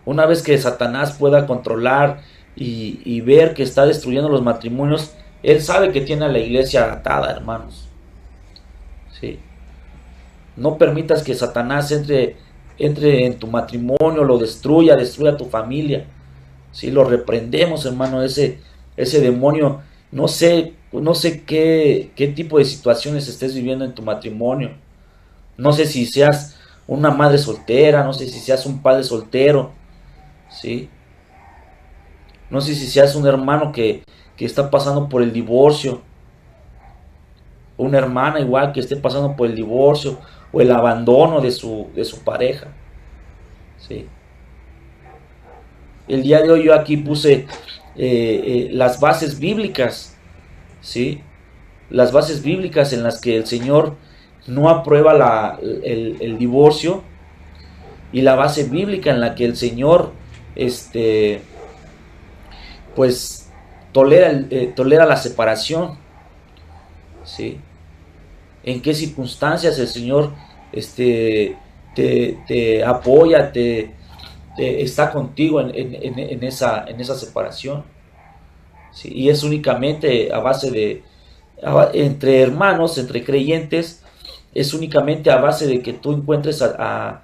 Speaker 1: Una vez que Satanás pueda controlar y ver que está destruyendo los matrimonios, él sabe que tiene a la iglesia atada, hermanos, ¿sí? No permitas que Satanás entre en tu matrimonio, lo destruya tu familia. Sí, lo reprendemos, hermano, ese demonio. No sé qué tipo de situaciones estés viviendo en tu matrimonio. No sé si seas una madre soltera, no sé si seas un padre soltero, ¿sí? No sé si seas un hermano que está pasando por el divorcio, una hermana igual que esté pasando por el divorcio o el abandono de su pareja, ¿sí? El día de hoy yo aquí puse las bases bíblicas, ¿sí? Las bases bíblicas en las que el Señor no aprueba el divorcio, y la base bíblica en la que el Señor pues tolera la separación, ¿sí? En qué circunstancias el Señor te apoya, está contigo en esa separación, ¿sí? Y es únicamente a base entre hermanos, entre creyentes, es únicamente a base de que tú encuentres a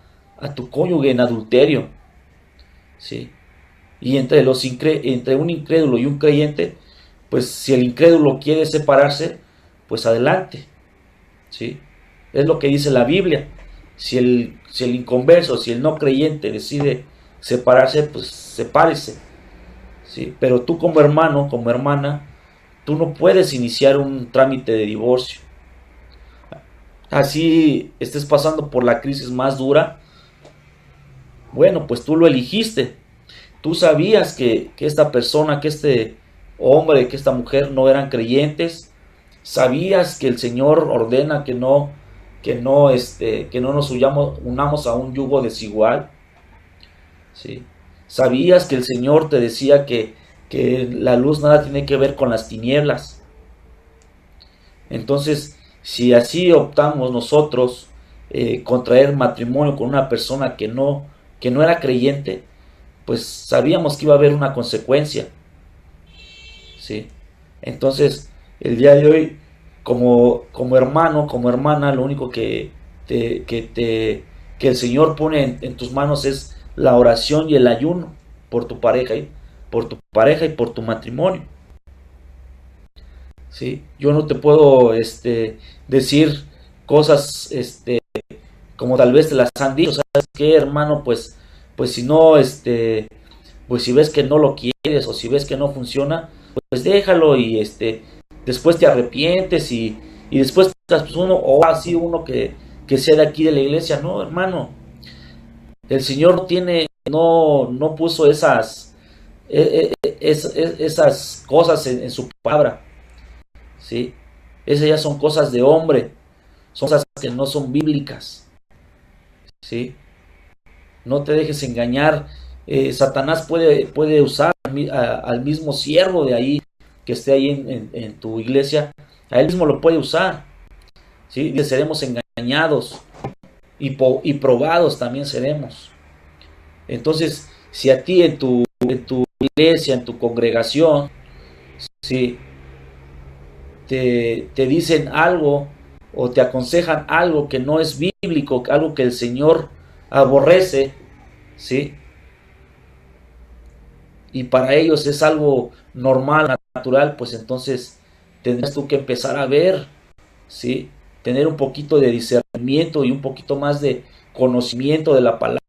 Speaker 1: tu cónyuge en adulterio, ¿sí? Y entre un incrédulo y un creyente, pues si el incrédulo quiere separarse, pues adelante, ¿sí? Es lo que dice la Biblia. Si el inconverso, si el no creyente decide separarse, pues sepárese, ¿sí? Pero tú como hermano, como hermana, tú no puedes iniciar un trámite de divorcio. Así estés pasando por la crisis más dura, bueno, pues tú lo elegiste. Tú sabías que esta persona, que este hombre, que esta mujer no eran creyentes. Sabías que el Señor ordena que no nos unamos a un yugo desigual, ¿sí? Sabías que el Señor te decía que la luz nada tiene que ver con las tinieblas. Entonces, si así optamos nosotros contraer matrimonio con una persona que no era creyente, pues sabíamos que iba a haber una consecuencia, ¿sí? Entonces, el día de hoy, como hermano, como hermana, lo único que el Señor pone en tus manos es la oración y el ayuno por tu pareja y por tu matrimonio, ¿sí? Yo no te puedo decir cosas como tal vez te las han dicho. ¿Sabes qué, hermano? Pues si no, pues si ves que no lo quieres o si ves que no funciona, pues déjalo y después te arrepientes y después pues uno, o así uno que sea de aquí de la iglesia. No, hermano, el Señor no puso esas cosas en su palabra, ¿sí? Esas ya son cosas de hombre, son cosas que no son bíblicas, ¿sí? No te dejes engañar. Satanás puede usar al mismo siervo de ahí que esté ahí en tu iglesia, a él mismo lo puede usar, ¿sí? Y seremos engañados y probados también seremos. Entonces, si a ti en tu iglesia, en tu congregación, si te dicen algo o te aconsejan algo que no es bíblico, algo que el Señor aborrece, ¿sí? Y para ellos es algo normal, natural, pues entonces tendrás tú que empezar a ver, ¿sí? Tener un poquito de discernimiento y un poquito más de conocimiento de la palabra.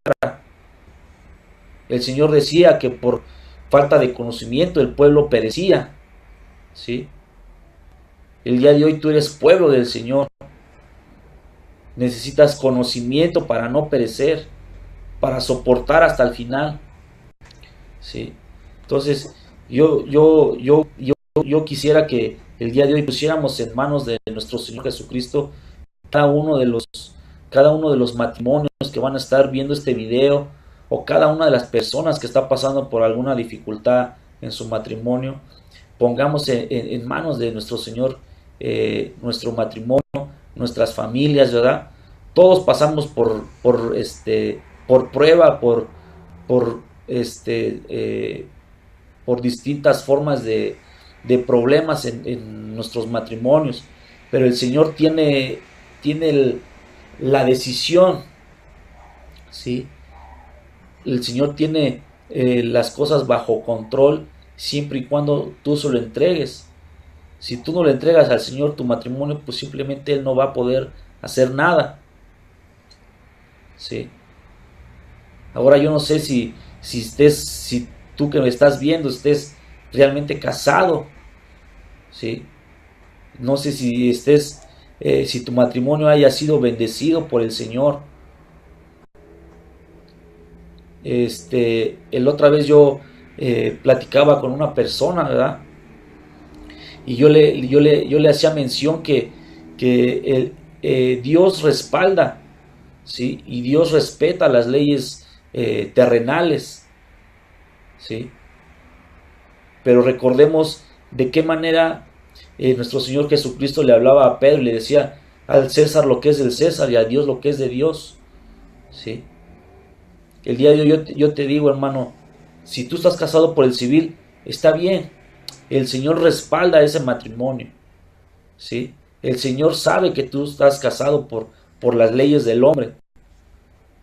Speaker 1: El Señor decía que por falta de conocimiento el pueblo perecía, ¿sí? El día de hoy tú eres pueblo del Señor. Necesitas conocimiento para no perecer, para soportar hasta el final, ¿sí? Entonces, yo quisiera que el día de hoy pusiéramos en manos de nuestro Señor Jesucristo cada uno de los matrimonios que van a estar viendo este video, o cada una de las personas que está pasando por alguna dificultad en su matrimonio. Pongamos en manos de nuestro Señor nuestro matrimonio, nuestras familias, ¿verdad? Todos pasamos por prueba, por distintas formas de problemas en nuestros matrimonios, pero el Señor tiene la decisión, ¿sí? El Señor tiene las cosas bajo control siempre y cuando tú se lo entregues. Si tú no le entregas al Señor tu matrimonio, pues simplemente Él no va a poder hacer nada, ¿sí? Ahora yo no sé si tú que me estás viendo estés realmente casado, ¿sí? No sé si si tu matrimonio haya sido bendecido por el Señor. El otra vez yo platicaba con una persona, ¿verdad? Y yo le hacía mención que Dios respalda, ¿sí? Y Dios respeta las leyes terrenales, ¿sí? Pero recordemos de qué manera nuestro Señor Jesucristo le hablaba a Pedro y le decía: al César lo que es del César y a Dios lo que es de Dios, ¿sí? El día de hoy yo te digo, hermano, si tú estás casado por el civil, está bien. El Señor respalda ese matrimonio, ¿sí? El Señor sabe que tú estás casado por las leyes del hombre,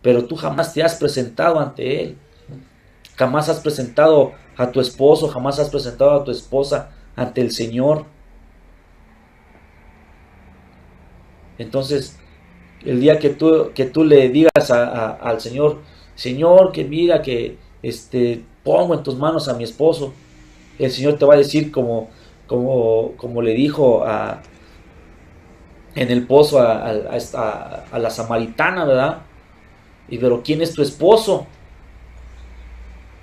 Speaker 1: pero tú jamás te has presentado ante Él. Jamás has presentado a tu esposo, jamás has presentado a tu esposa ante el Señor. Entonces, el día que tú le digas al Señor: Señor, que mira que pongo en tus manos a mi esposo, el Señor te va a decir como le dijo en el pozo a la samaritana, ¿verdad? Y pero ¿quién es tu esposo?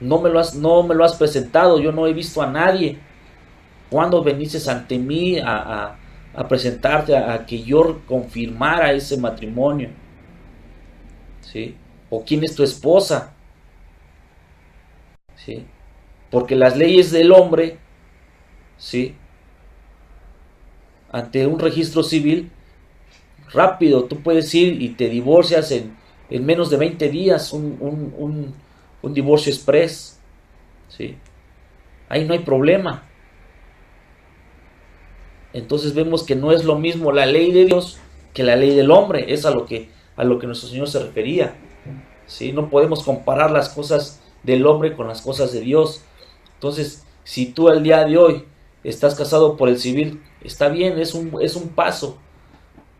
Speaker 1: No me lo has presentado, yo no he visto a nadie. ¿Cuándo viniste ante mí a presentarte, a que yo confirmara ese matrimonio? ¿Sí? ¿O quién es tu esposa? ¿Sí? Porque las leyes del hombre, ¿sí?, ante un registro civil, rápido tú puedes ir y te divorcias en menos de 20 días, un divorcio express, ¿sí? Ahí no hay problema. Entonces vemos que no es lo mismo la ley de Dios que la ley del hombre. Es a lo que nuestro Señor se refería, ¿sí? No podemos comparar las cosas del hombre con las cosas de Dios. Entonces, si tú al día de hoy estás casado por el civil, está bien, es un paso,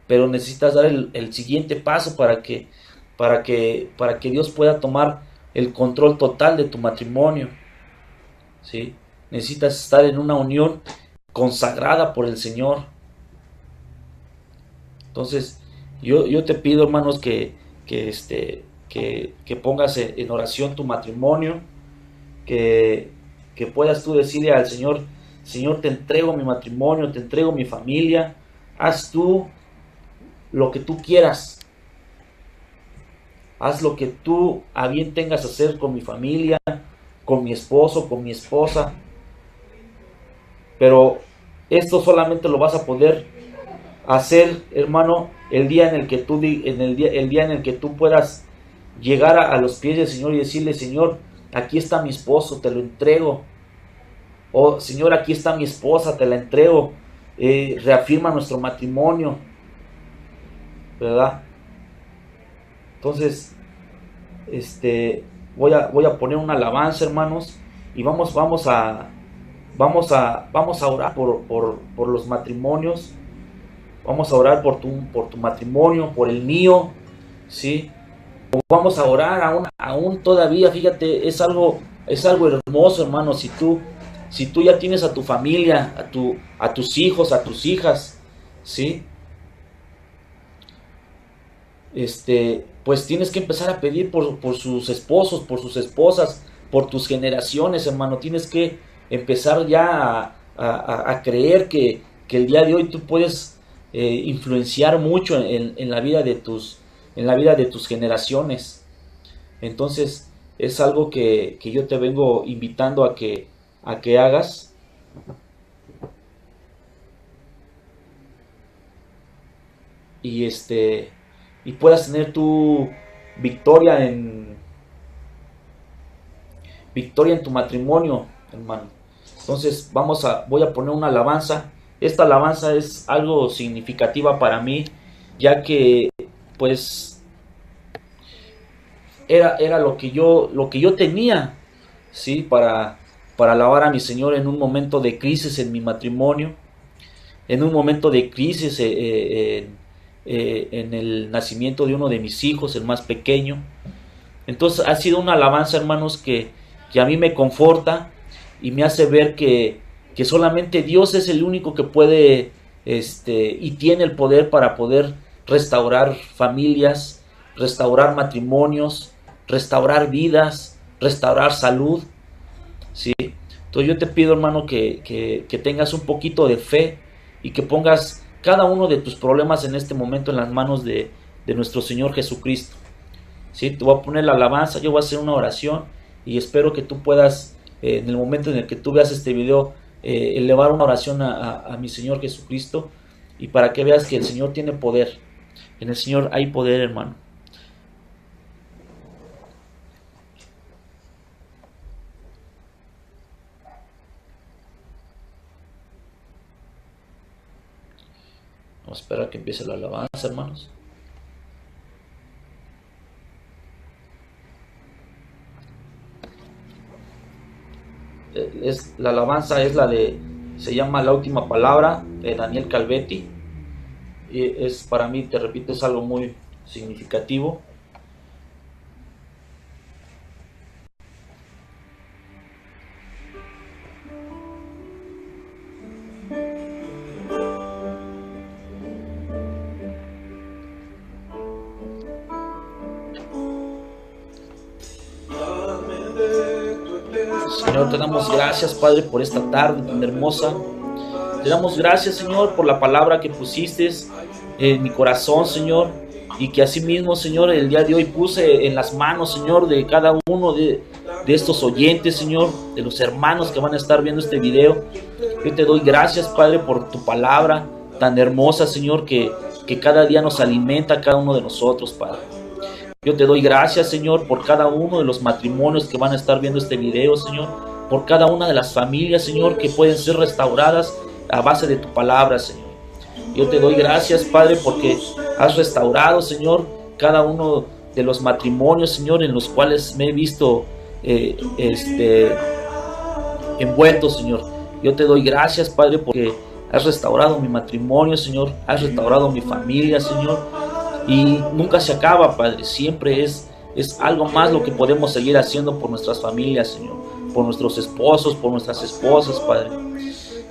Speaker 1: pero necesitas dar el siguiente paso para que Dios pueda tomar el control total de tu matrimonio, ¿sí? Necesitas estar en una unión consagrada por el Señor. Entonces, yo te pido, hermanos, que pongas en oración tu matrimonio, que puedas tú decirle al Señor: Señor, te entrego mi matrimonio, te entrego mi familia, haz tú lo que tú quieras, haz lo que tú a bien tengas hacer con mi familia, con mi esposo, con mi esposa. Pero esto solamente lo vas a poder hacer, hermano, el día en el que tú puedas llegar a los pies del Señor y decirle: Señor, aquí está mi esposo, te lo entrego. O Señor, aquí está mi esposa, te la entrego. Reafirma nuestro matrimonio, ¿verdad? Entonces, voy a poner una alabanza, hermanos, y vamos a orar por los matrimonios. Vamos a orar por tu matrimonio, por el mío, ¿sí? Vamos a orar aún todavía. Fíjate, es algo hermoso, hermano. Si tú ya tienes a tu familia, a tus hijos, a tus hijas, ¿sí? Pues tienes que empezar a pedir por sus esposos, por sus esposas, por tus generaciones, hermano. Tienes que empezar ya a creer que el día de hoy tú puedes influenciar mucho en la vida de tus generaciones. Entonces es algo que yo te vengo invitando a que hagas. Y puedas tener tu victoria en tu matrimonio, hermano. Entonces voy a poner una alabanza. Esta alabanza es algo significativa para mí, ya que pues era lo que yo tenía, ¿sí? Para alabar a mi Señor en un momento de crisis en mi matrimonio, en un momento de crisis en el nacimiento de uno de mis hijos, el más pequeño. Entonces ha sido una alabanza, hermanos, que a mí me conforta y me hace ver que solamente Dios es el único que puede y tiene el poder para poder restaurar familias, restaurar matrimonios, restaurar vidas, restaurar salud, ¿sí? Entonces yo te pido, hermano, que tengas un poquito de fe y que pongas cada uno de tus problemas en este momento en las manos de nuestro Señor Jesucristo, ¿sí? Te voy a poner la alabanza, yo voy a hacer una oración y espero que tú puedas, en el momento en el que tú veas este video, elevar una oración a mi Señor Jesucristo, y para que veas que el Señor tiene poder. En el Señor hay poder, hermano. Vamos a esperar que empiece la alabanza, hermanos. La alabanza es se llama La Última Palabra, de Daniel Calvetti. Y para mí, te repito, es algo muy significativo. Señor, te damos gracias, Padre, por esta tarde tan hermosa. Te damos gracias, Señor, por la palabra que pusiste en mi corazón, Señor, y que asimismo, Señor, el día de hoy puse en las manos, Señor, de cada uno de estos oyentes, Señor, de los hermanos que van a estar viendo este video. Yo te doy gracias, Padre, por tu palabra tan hermosa, Señor, que cada día nos alimenta a cada uno de nosotros, Padre. Yo te doy gracias, Señor, por cada uno de los matrimonios que van a estar viendo este video, Señor, por cada una de las familias, Señor, que pueden ser restauradas a base de tu palabra, Señor. Yo te doy gracias, Padre, porque has restaurado, Señor, cada uno de los matrimonios, Señor, en los cuales me he visto envuelto, Señor. Yo te doy gracias, Padre, porque has restaurado mi matrimonio, Señor, has restaurado mi familia, Señor. Y nunca se acaba, Padre, siempre es algo más lo que podemos seguir haciendo por nuestras familias, Señor, por nuestros esposos, por nuestras esposas, Padre.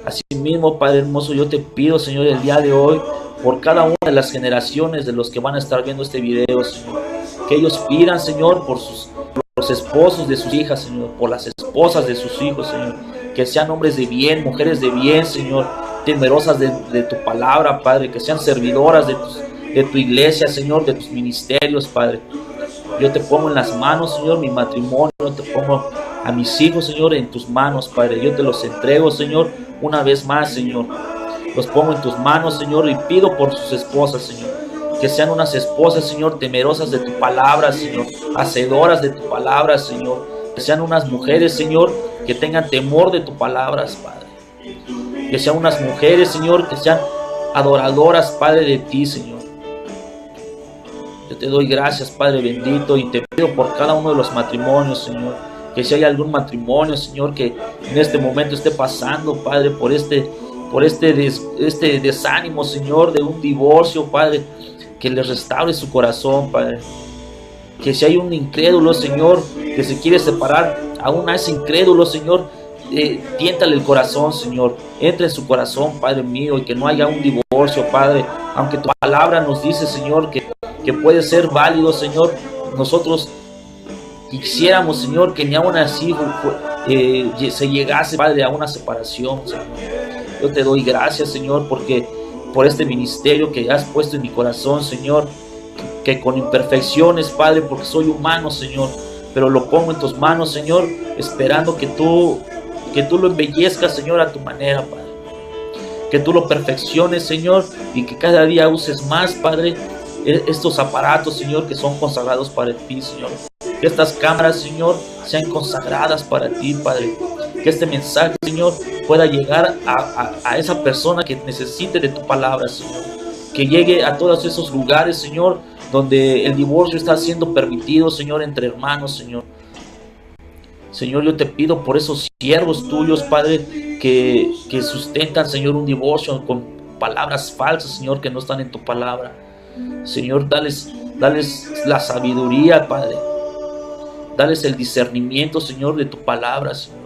Speaker 1: Asimismo, Padre hermoso, yo te pido, Señor, el día de hoy, por cada una de las generaciones de los que van a estar viendo este video, Señor, que ellos pidan, Señor, por los esposos de sus hijas, Señor, por las esposas de sus hijos, Señor, que sean hombres de bien, mujeres de bien, Señor, temerosas de tu palabra, Padre, que sean servidoras de tu iglesia, Señor, de tus ministerios, Padre. Yo te pongo en las manos, Señor, mi matrimonio, te pongo a mis hijos, Señor, en tus manos, Padre. Yo te los entrego, Señor, una vez más, Señor. Los pongo en tus manos, Señor, y pido por sus esposas, Señor. Que sean unas esposas, Señor, temerosas de tu palabra, Señor, hacedoras de tu palabra, Señor. Que sean unas mujeres, Señor, que tengan temor de tu palabra, Padre. Que sean unas mujeres, Señor, que sean adoradoras, Padre, de ti, Señor. Yo te doy gracias, Padre bendito, y te pido por cada uno de los matrimonios, Señor, que si hay algún matrimonio, Señor, que en este momento esté pasando, Padre, por este desánimo, Señor, de un divorcio, Padre, que les restaure su corazón, Padre. Que si hay un incrédulo, Señor, que se quiere separar, aún a ese incrédulo, Señor, tiéntale el corazón, Señor, entre en su corazón, Padre mío, y que no haya un divorcio, Padre, aunque tu palabra nos dice, Señor, que puede ser válido, Señor. Nosotros quisiéramos, Señor, que ni aún así se llegase, Padre, a una separación, Señor. Yo te doy gracias, Señor, porque por este ministerio que has puesto en mi corazón, Señor, que con imperfecciones, Padre, porque soy humano, Señor, pero lo pongo en tus manos, Señor, esperando que tú lo embellezcas, Señor, a tu manera, Padre. Que tú lo perfecciones, Señor, y que cada día uses más, Padre, estos aparatos, Señor, que son consagrados para ti, Señor. Que estas cámaras, Señor, sean consagradas para ti, Padre. Que este mensaje, Señor, pueda llegar a esa persona que necesite de tu palabra, Señor. Que llegue a todos esos lugares, Señor, donde el divorcio está siendo permitido, Señor, entre hermanos, Señor. Señor, yo te pido por esos siervos tuyos, Padre, que sustentan, Señor, un divorcio con palabras falsas, Señor, que no están en tu palabra. Señor, dales la sabiduría, Padre. Dales el discernimiento, Señor, de tu palabra, Señor.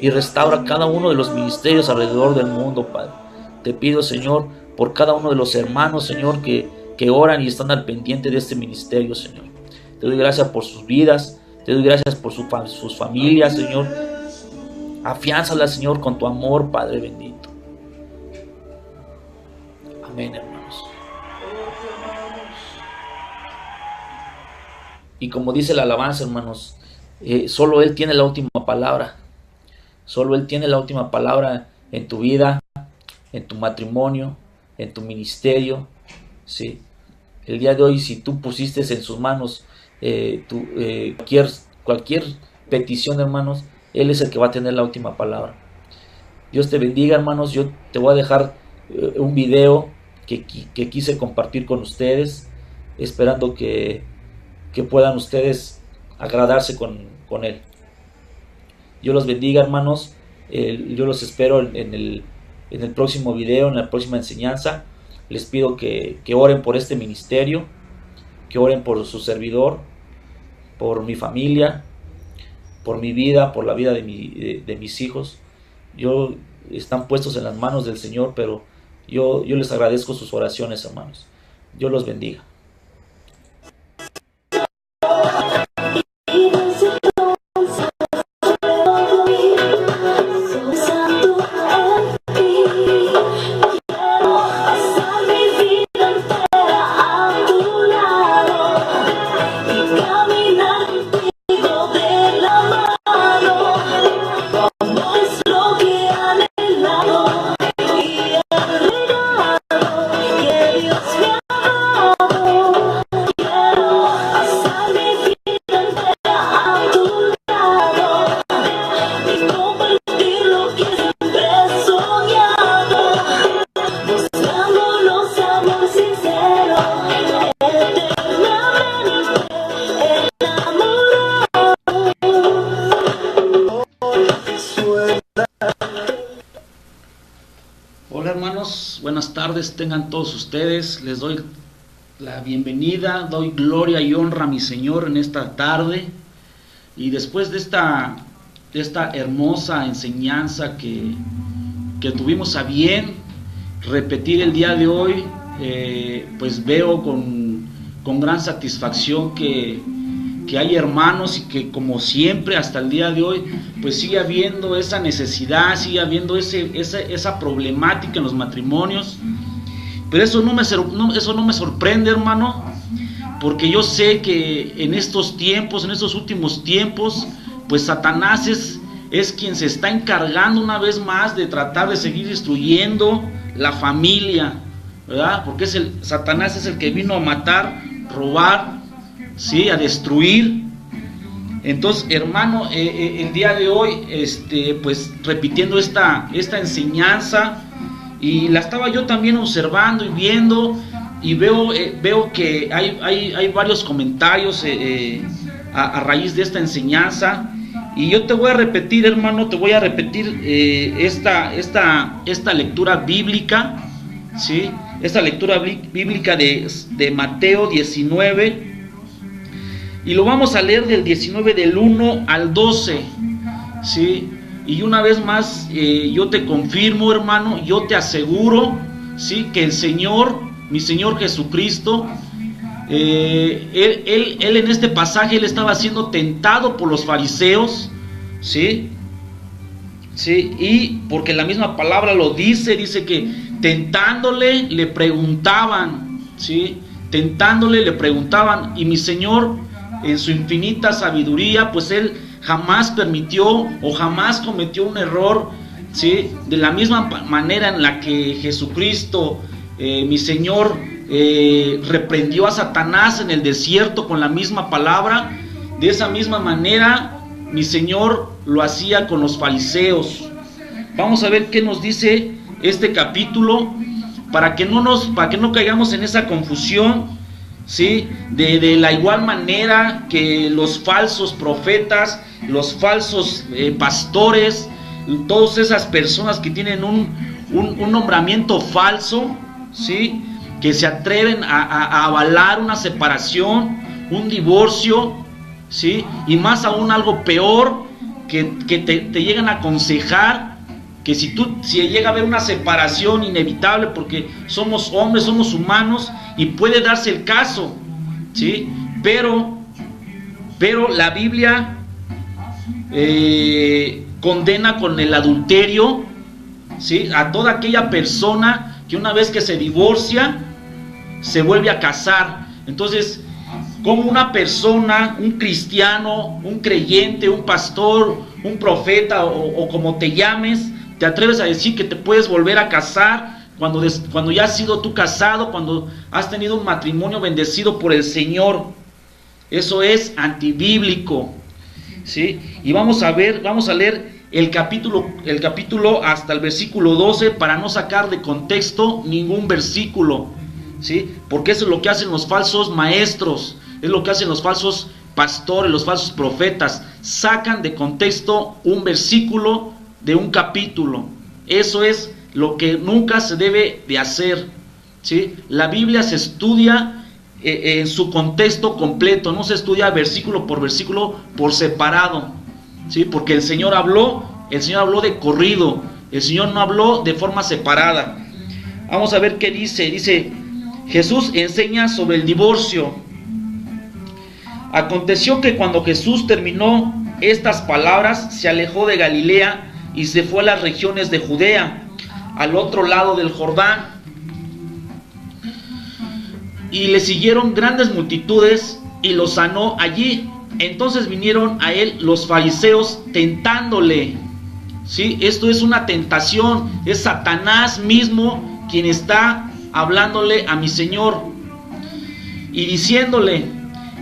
Speaker 1: Y restaura cada uno de los ministerios alrededor del mundo, Padre. Te pido, Señor, por cada uno de los hermanos, Señor, que oran y están al pendiente de este ministerio, Señor. Te doy gracias por sus vidas. Te doy gracias por sus familias, Señor. Afiánzalas, Señor, con tu amor, Padre bendito. Amén, hermanos. Y como dice la alabanza, hermanos, solo Él tiene la última palabra. Solo Él tiene la última palabra en tu vida, en tu matrimonio, en tu ministerio. Sí. El día de hoy, si tú pusiste en sus manos cualquier petición, hermanos, Él es el que va a tener la última palabra. Dios te bendiga, hermanos. Yo te voy a dejar un video que quise compartir con ustedes, esperando que puedan ustedes agradarse con Él. Dios los bendiga, hermanos. Yo los espero en el próximo video, en la próxima enseñanza. Les pido que oren por este ministerio, que oren por su servidor, por mi familia, por mi vida, por la vida de mis hijos. Están puestos en las manos del Señor, pero yo les agradezco sus oraciones, hermanos. Dios los bendiga. Buenas tardes tengan todos ustedes. Les doy la bienvenida, doy gloria y honra a mi Señor en esta tarde. Y después de esta hermosa enseñanza que tuvimos a bien repetir el día de hoy, pues veo con gran satisfacción que hay hermanos y que, como siempre hasta el día de hoy, pues sigue habiendo esa necesidad, sigue habiendo esa problemática en los matrimonios. Pero eso no me sorprende, hermano, porque yo sé que en estos tiempos, en estos últimos tiempos, pues Satanás es quien se está encargando una vez más de tratar de seguir destruyendo la familia, ¿verdad? Porque Satanás es el que vino a matar, robar, ¿sí? A destruir. Entonces, hermano, el día de hoy, pues repitiendo esta enseñanza, y la estaba yo también observando y viendo, y veo que hay varios comentarios a raíz de esta enseñanza. Y yo te voy a repetir, hermano, esta lectura bíblica, ¿sí? Esta lectura bíblica de Mateo 19. Y lo vamos a leer del 19, del 1 al 12, ¿sí? Y una vez más, yo te confirmo, hermano, yo te aseguro, ¿sí? Que el Señor, mi Señor Jesucristo, él en este pasaje, él estaba siendo tentado por los fariseos, ¿sí? ¿Sí? Y porque la misma palabra lo dice que tentándole le preguntaban, ¿sí? Tentándole le preguntaban, y mi Señor, en su infinita sabiduría, pues Él jamás permitió o jamás cometió un error, ¿sí? De la misma manera en la que Jesucristo, mi Señor, reprendió a Satanás en el desierto con la misma palabra, de esa misma manera mi Señor lo hacía con los fariseos. Vamos a ver qué nos dice este capítulo, para que no caigamos en esa confusión, ¿sí? De la igual manera que los falsos profetas, los falsos pastores, todas esas personas que tienen un nombramiento falso, ¿sí? Que se atreven a avalar una separación, un divorcio, ¿sí? Y más aún algo peor, que te llegan a aconsejar que si llega a haber una separación inevitable, porque somos hombres, somos humanos, y puede darse el caso, ¿sí? Pero la Biblia condena con el adulterio, ¿sí? A toda aquella persona que una vez que se divorcia se vuelve a casar. Entonces, como una persona, un cristiano, un creyente, un pastor, un profeta o como te llames, te atreves a decir que te puedes volver a casar cuando ya has sido tú casado, cuando has tenido un matrimonio bendecido por el Señor? Eso es antibíblico, ¿sí? Y vamos a leer el capítulo hasta el versículo 12 para no sacar de contexto ningún versículo, ¿sí? Porque eso es lo que hacen los falsos maestros, es lo que hacen los falsos pastores, los falsos profetas, sacan de contexto un versículo de un capítulo. Eso es lo que nunca se debe de hacer, ¿sí? La Biblia se estudia en su contexto completo, no se estudia versículo por separado, ¿sí? Porque el Señor habló de corrido, el Señor no habló de forma separada. Vamos a ver qué dice. Jesús enseña sobre el divorcio. Aconteció que cuando Jesús terminó estas palabras, se alejó de Galilea y se fue a las regiones de Judea, al otro lado del Jordán. Y le siguieron grandes multitudes y lo sanó allí. Entonces vinieron a él los fariseos tentándole, ¿sí? Esto es una tentación, es Satanás mismo quien está hablándole a mi Señor y diciéndole: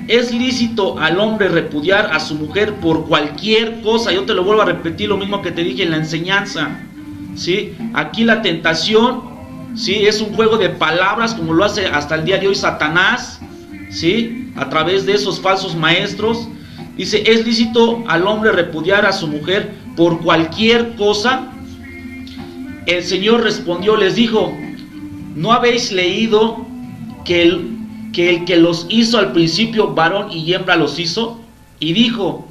Speaker 1: ¿es lícito al hombre repudiar a su mujer por cualquier cosa? Yo te lo vuelvo a repetir, lo mismo que te dije en la enseñanza, ¿sí? Aquí la tentación, ¿sí? Es un juego de palabras, como lo hace hasta el día de hoy Satanás, ¿sí? A través de esos falsos maestros. Dice: ¿es lícito al hombre repudiar a su mujer por cualquier cosa? El Señor respondió, les dijo: ¿no habéis leído que el que los hizo al principio, varón y hembra los hizo? Y dijo: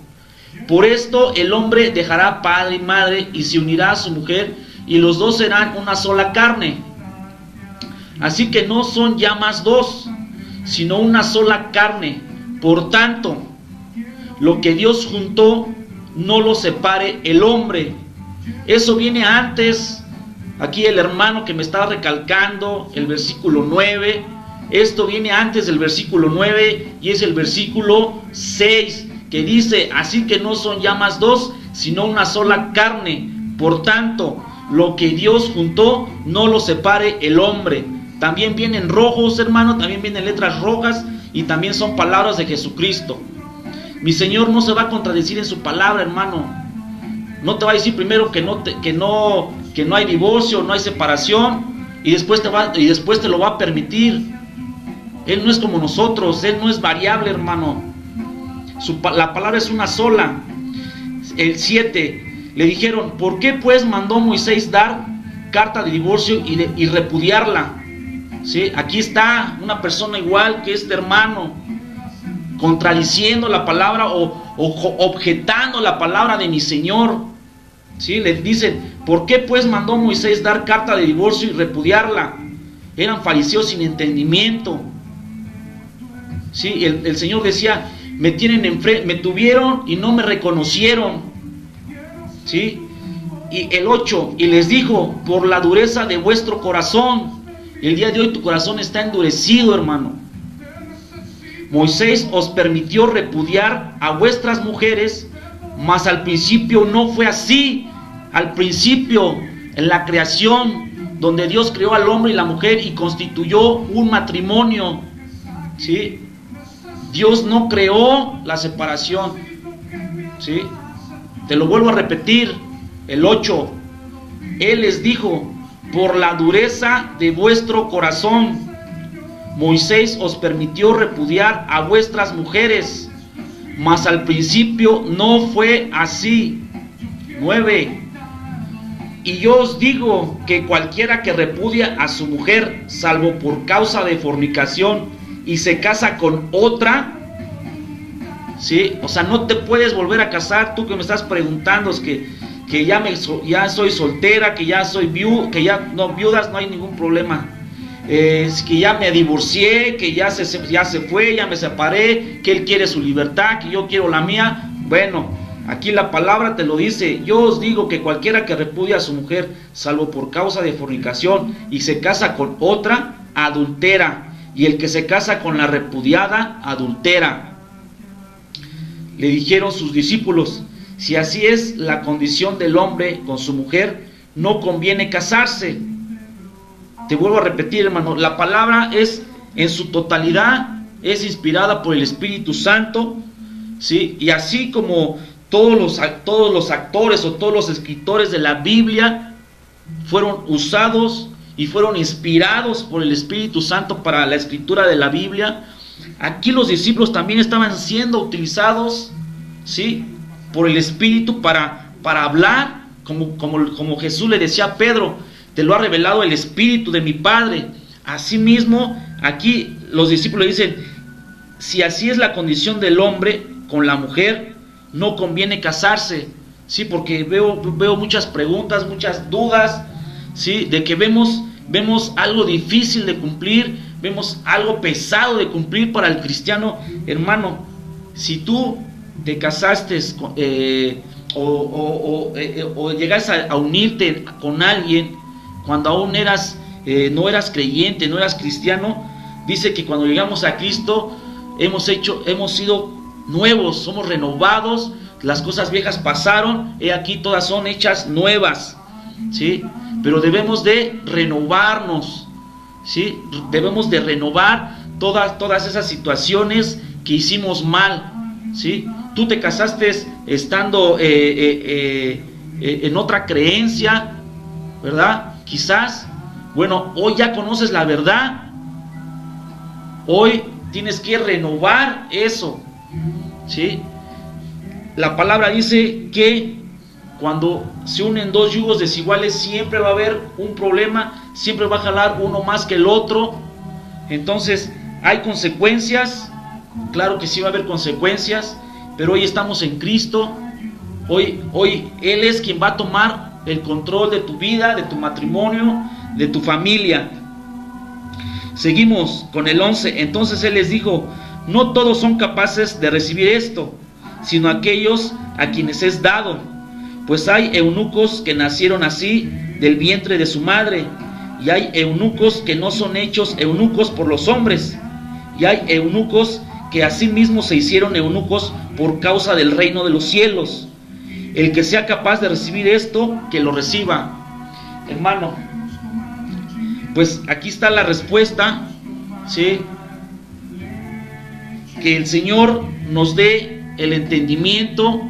Speaker 1: por esto el hombre dejará padre y madre y se unirá a su mujer, y los dos serán una sola carne. Así que no son ya más dos, sino una sola carne. Por tanto, lo que Dios juntó, no lo separe el hombre. Eso viene antes. Aquí el hermano que me estaba recalcando, el versículo 9, esto viene antes del versículo 9 y es el versículo 6, que dice: así que no son ya más dos, sino una sola carne. Por tanto, lo que Dios juntó, no lo separe el hombre. También vienen rojos, hermano, también vienen letras rojas y también son palabras de Jesucristo. Mi Señor no se va a contradecir en su palabra, hermano. No te va a decir primero que no hay divorcio, no hay separación, y después te lo va a permitir. Él no es como nosotros, Él no es variable, hermano. La palabra es una sola. El 7, le dijeron: ¿por qué pues mandó Moisés dar carta de divorcio y repudiarla? ¿Sí? Aquí está una persona igual que este hermano, contradiciendo la palabra o objetando la palabra de mi Señor. ¿Sí? Les dicen: ¿por qué pues mandó Moisés dar carta de divorcio y repudiarla? Eran fariseos sin entendimiento. ¿Sí? El Señor decía: me tuvieron y no me reconocieron. ¿Sí? Y el 8, y les dijo: por la dureza de vuestro corazón. El día de hoy tu corazón está endurecido, hermano. Moisés os permitió repudiar a vuestras mujeres, mas al principio no fue así. Al principio, en la creación, donde Dios creó al hombre y la mujer y constituyó un matrimonio, ¿sí? Dios no creó la separación, ¿sí? Te lo vuelvo a repetir, el 8. Él les dijo: por la dureza de vuestro corazón. Moisés os permitió repudiar a vuestras mujeres, mas al principio no fue así. 9. Y yo os digo que cualquiera que repudia a su mujer, salvo por causa de fornicación, y se casa con otra, ¿sí? O sea, no te puedes volver a casar. Tú que me estás preguntando, es que ya soy soltera, que ya soy viuda, que ya no, viudas no hay ningún problema. Es que ya me divorcié, que ya se fue, ya me separé, que él quiere su libertad, que yo quiero la mía. Bueno, aquí la palabra te lo dice. Yo os digo que cualquiera que repudia a su mujer, salvo por causa de fornicación, y se casa con otra, adultera. Y el que se casa con la repudiada, adultera. Le dijeron sus discípulos: si así es la condición del hombre con su mujer, no conviene casarse. Te vuelvo a repetir, hermano, la palabra es en su totalidad, es inspirada por el Espíritu Santo, ¿sí? Y así como todos los actores o todos los escritores de la Biblia fueron usados y fueron inspirados por el Espíritu Santo para la escritura de la Biblia, aquí los discípulos también estaban siendo utilizados, ¿sí?, por el Espíritu para hablar, como Jesús le decía a Pedro: te lo ha revelado el Espíritu de mi Padre. Asimismo, aquí los discípulos dicen: si así es la condición del hombre con la mujer, no conviene casarse, ¿sí? Porque veo muchas preguntas, muchas dudas, ¿sí? De que vemos algo difícil de cumplir, vemos algo pesado de cumplir para el cristiano. Hermano, si tú te casaste o llegas a unirte con alguien cuando aún no eras creyente, no eras cristiano, dice que cuando llegamos a Cristo hemos sido nuevos, somos renovados, las cosas viejas pasaron, he aquí todas son hechas nuevas, ¿sí? Pero debemos de renovarnos, ¿sí? Debemos de renovar todas esas situaciones que hicimos mal, ¿sí? Tú te casaste estando en otra creencia, ¿verdad? Quizás, bueno, hoy ya conoces la verdad, hoy tienes que renovar eso, ¿sí? La palabra dice que cuando se unen dos yugos desiguales siempre va a haber un problema, siempre va a jalar uno más que el otro. Entonces, ¿hay consecuencias? Claro que sí va a haber consecuencias, pero hoy estamos en Cristo. Hoy Él es quien va a tomar el control de tu vida, de tu matrimonio, de tu familia. Seguimos con el 11. Entonces Él les dijo: no todos son capaces de recibir esto, sino aquellos a quienes es dado. Pues hay eunucos que nacieron así del vientre de su madre, y hay eunucos que no son hechos eunucos por los hombres, y hay eunucos que asimismo se hicieron eunucos por causa del reino de los cielos. El que sea capaz de recibir esto, que lo reciba. Hermano, pues aquí está la respuesta, ¿sí? Que el Señor nos dé el entendimiento,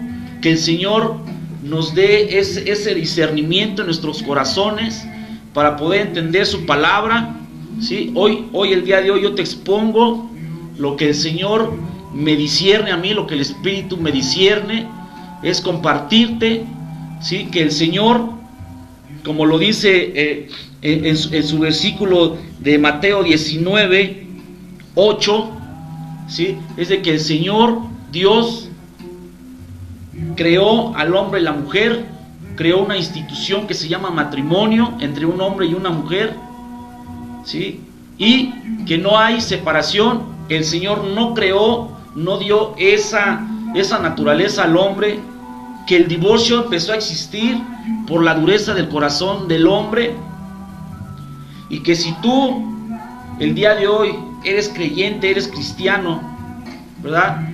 Speaker 1: que el Señor nos dé ese discernimiento en nuestros corazones para poder entender su palabra, ¿sí? Hoy el día de hoy yo te expongo lo que el Señor me discierne a mí, lo que el Espíritu me discierne, es compartirte, ¿sí? Que el Señor, como lo dice en su versículo de Mateo 19, 8, ¿sí? Es de que el Señor Dios creó al hombre y la mujer, creó una institución que se llama matrimonio entre un hombre y una mujer, ¿sí? Y que no hay separación. El Señor no creó, no dio esa naturaleza al hombre, que el divorcio empezó a existir por la dureza del corazón del hombre, y que si tú el día de hoy eres creyente, eres cristiano, ¿verdad?,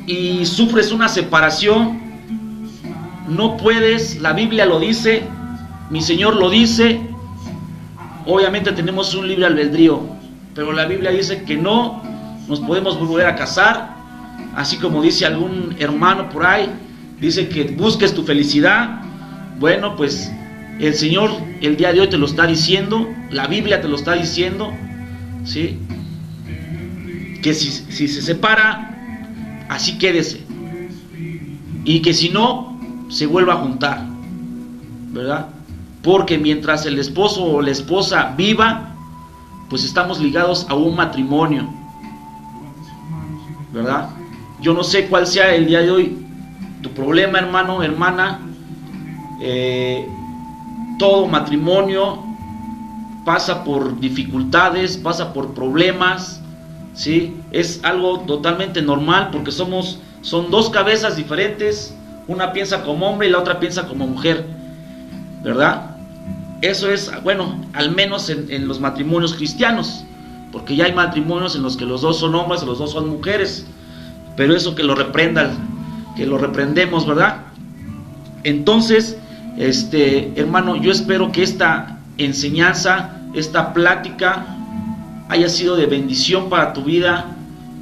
Speaker 1: y sufres una separación, no puedes, la Biblia lo dice, mi Señor lo dice, obviamente tenemos un libre albedrío, pero la Biblia dice que no nos podemos volver a casar, así como dice algún hermano por ahí, dice que busques tu felicidad. Bueno, pues el Señor el día de hoy te lo está diciendo, la Biblia te lo está diciendo, ¿sí? que si se separa, así quédese, y que si no, se vuelva a juntar, ¿verdad? Porque mientras el esposo o la esposa viva, pues estamos ligados a un matrimonio, ¿verdad? Yo no sé cuál sea el día de hoy tu problema, hermano, hermana. Todo matrimonio pasa por dificultades, pasa por problemas, ¿sí? Es algo totalmente normal, porque son dos cabezas diferentes. Una piensa como hombre y la otra piensa como mujer, ¿verdad? Eso es, bueno, al menos en los matrimonios cristianos, porque ya hay matrimonios en los que los dos son hombres y los dos son mujeres, pero eso que lo reprendan, que lo reprendemos, ¿verdad? Entonces, hermano, yo espero que esta enseñanza, esta plática haya sido de bendición para tu vida,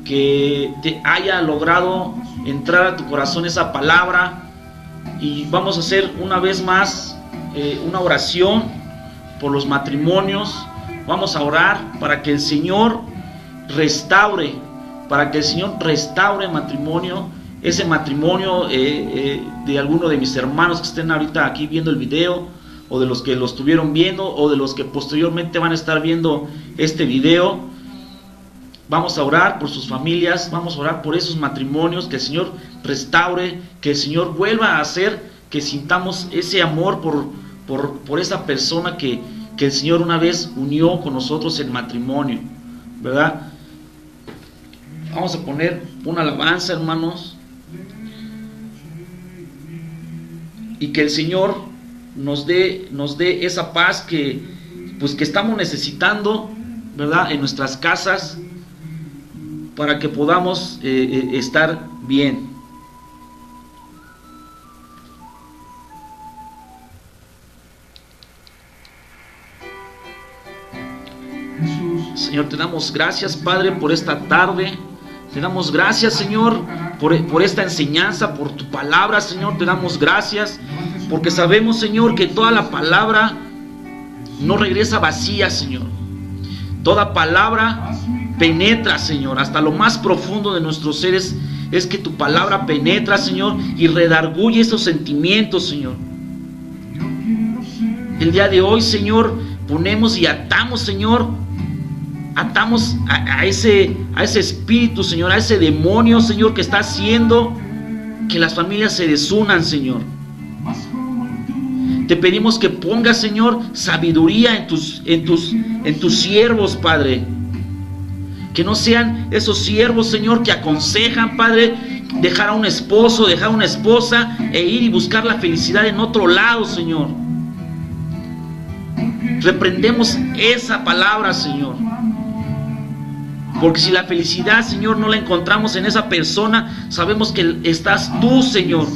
Speaker 1: que te haya logrado entrar a tu corazón esa palabra. Y vamos a hacer una vez más una oración por los matrimonios. Vamos a orar para que el Señor restaure, matrimonio, ese matrimonio de alguno de mis hermanos que estén ahorita aquí viendo el video, o de los que lo estuvieron viendo, o de los que posteriormente van a estar viendo este video. Vamos a orar por sus familias, vamos a orar por esos matrimonios, que el Señor restaure, que el Señor vuelva a hacer que sintamos ese amor por esa persona que el Señor una vez unió con nosotros en matrimonio, ¿verdad? Vamos a poner una alabanza, hermanos, y que el Señor nos dé esa paz que estamos necesitando, ¿verdad?, en nuestras casas, para que podamos estar bien. Señor, te damos gracias, Padre, por esta tarde. Te damos gracias, Señor, por esta enseñanza, por tu palabra, Señor. Te damos gracias porque sabemos, Señor, que toda la palabra no regresa vacía, Señor. Toda palabra penetra, Señor, hasta lo más profundo de nuestros seres. Es que tu palabra penetra, Señor, y redarguye esos sentimientos, Señor. El día de hoy, Señor, ponemos y atamos, Señor, atamos a ese espíritu, Señor, a ese demonio, Señor, que está haciendo que las familias se desunan, Señor. Te pedimos que pongas, Señor, sabiduría en tus siervos, Padre. Que no sean esos siervos, Señor, que aconsejan, Padre, dejar a un esposo, dejar a una esposa e ir y buscar la felicidad en otro lado, Señor. Reprendemos esa palabra, Señor. Porque si la felicidad, Señor, no la encontramos en esa persona, sabemos que estás tú, Señor.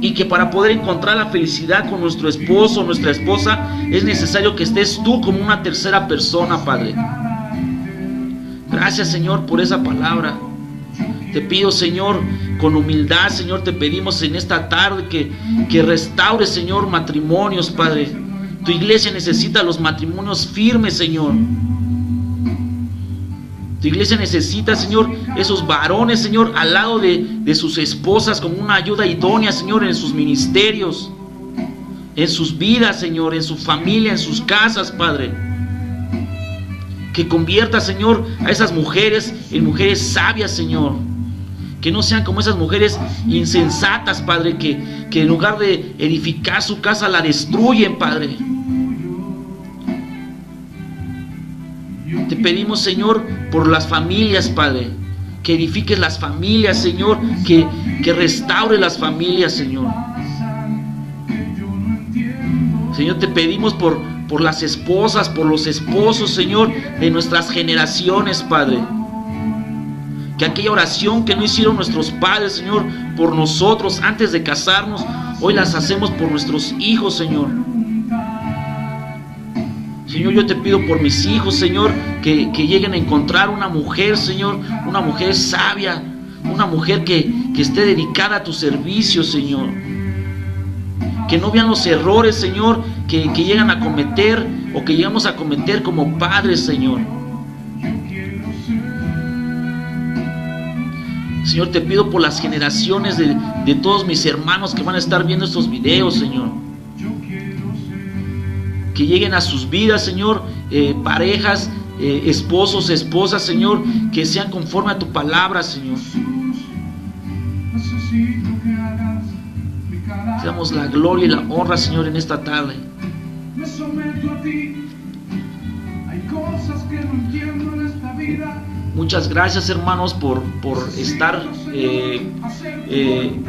Speaker 1: Y que para poder encontrar la felicidad con nuestro esposo o nuestra esposa, es necesario que estés tú como una tercera persona, Padre. Gracias, Señor, por esa palabra. Te pido, Señor, con humildad, Señor, te pedimos en esta tarde que restaures, Señor, matrimonios, Padre. Tu iglesia necesita los matrimonios firmes, Señor. Tu iglesia necesita, Señor, esos varones, Señor, al lado de sus esposas, como una ayuda idónea, Señor, en sus ministerios, en sus vidas, Señor, en su familia, en sus casas, Padre. Que convierta, Señor, a esas mujeres en mujeres sabias, Señor. Que no sean como esas mujeres insensatas, Padre, que en lugar de edificar su casa la destruyen, Padre. Te pedimos, Señor, por las familias, Padre, que edifiques las familias, Señor, que restaure las familias, Señor. Señor, te pedimos por las esposas, por los esposos, Señor, de nuestras generaciones, Padre. Que aquella oración que no hicieron nuestros padres, Señor, por nosotros antes de casarnos, hoy las hacemos por nuestros hijos, Señor. Señor, yo te pido por mis hijos, Señor, que lleguen a encontrar una mujer, Señor, una mujer sabia, una mujer que esté dedicada a tu servicio, Señor. Que no vean los errores, Señor, que llegan a cometer o que llegamos a cometer como padres, Señor. Señor, te pido por las generaciones de todos mis hermanos que van a estar viendo estos videos, Señor. Que lleguen a sus vidas, Señor, parejas, esposos, esposas, Señor, que sean conforme a tu palabra, Señor. Te damos la gloria y la honra, Señor, en esta tarde.
Speaker 3: Me someto a ti. Hay cosas que no entiendo en esta vida.
Speaker 1: Muchas gracias, hermanos, por estar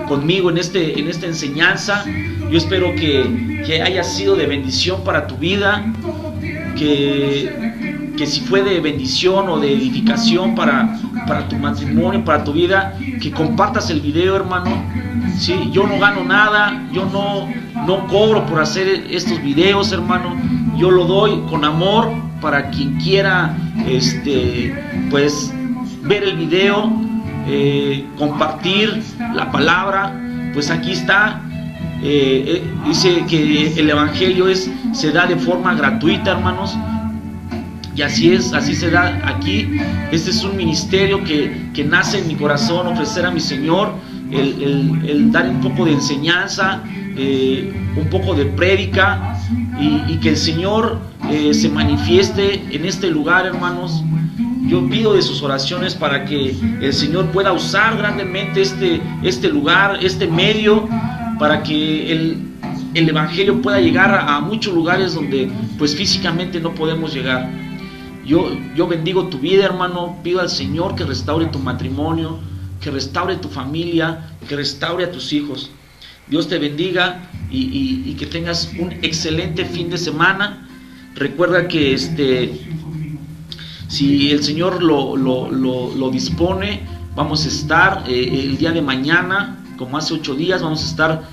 Speaker 1: conmigo en esta enseñanza. Yo espero que haya sido de bendición para tu vida, que si fue de bendición o de edificación para tu matrimonio, para tu vida, que compartas el video, hermano. Sí, yo no gano nada, yo no cobro por hacer estos videos, hermano. Yo lo doy con amor para quien quiera pues ver el video, compartir la palabra. Pues aquí está. Dice que el evangelio se da de forma gratuita, hermanos. Y así es, así se da aquí. Este es un ministerio que nace en mi corazón, ofrecer a mi Señor, el dar un poco de enseñanza, un poco de prédica, y que el Señor se manifieste en este lugar, hermanos. Yo pido de sus oraciones para que el Señor pueda usar grandemente este lugar, este medio, para que el evangelio pueda llegar a muchos lugares donde pues físicamente no podemos llegar. Yo bendigo tu vida, hermano. Pido al Señor que restaure tu matrimonio, que restaure tu familia, que restaure a tus hijos. Dios te bendiga y que tengas un excelente fin de semana. Recuerda que si el Señor lo dispone, vamos a estar el día de mañana, como hace 8 días, vamos a estar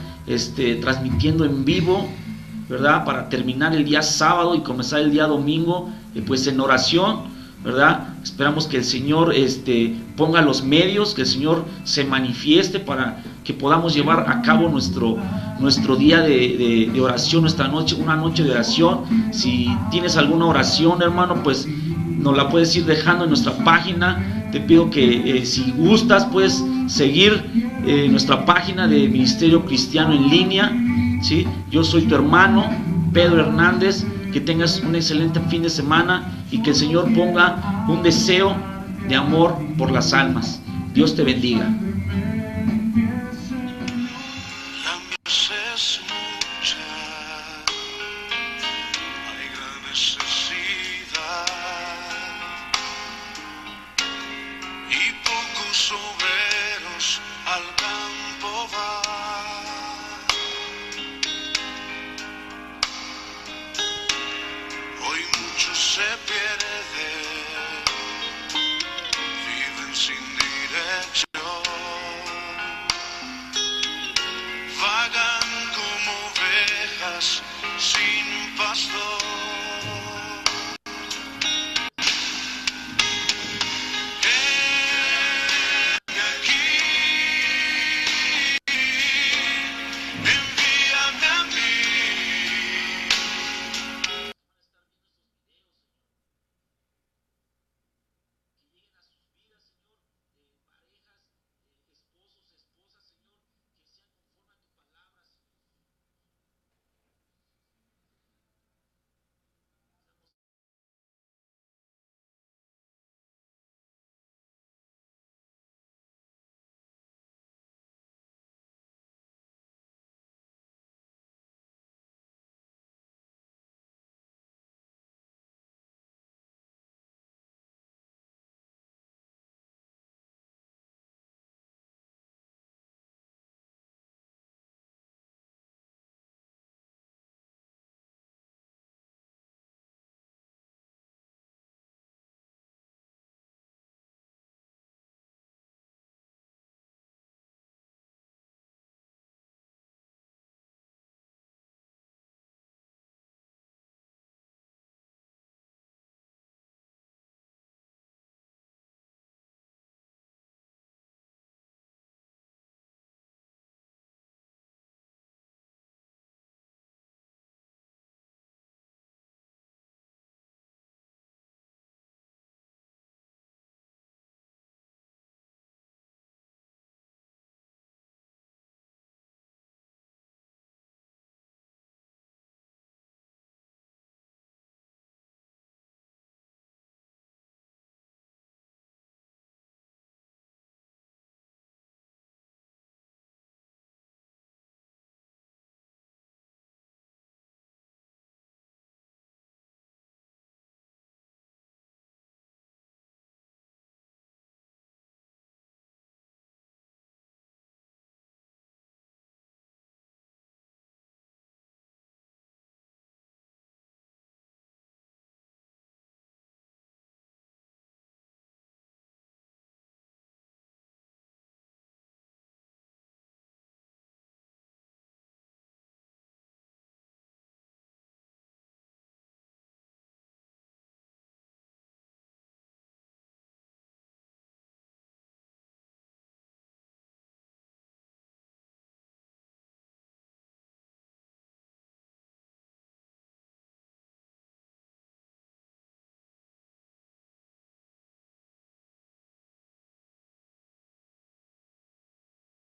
Speaker 1: transmitiendo en vivo, ¿verdad? Para terminar el día sábado y comenzar el día domingo, pues en oración, ¿verdad? Esperamos que el Señor ponga los medios, que el Señor se manifieste para que podamos llevar a cabo nuestro día de oración, una noche de oración. Si tienes alguna oración, hermano, pues nos la puedes ir dejando en nuestra página. Te pido que si gustas, puedes seguir nuestra página de Ministerio Cristiano en Línea, ¿sí? Yo soy tu hermano Pedro Hernández. Que tengas un excelente fin de semana y que el Señor ponga un deseo de amor por las almas. Dios te bendiga.
Speaker 3: Hoy muchos se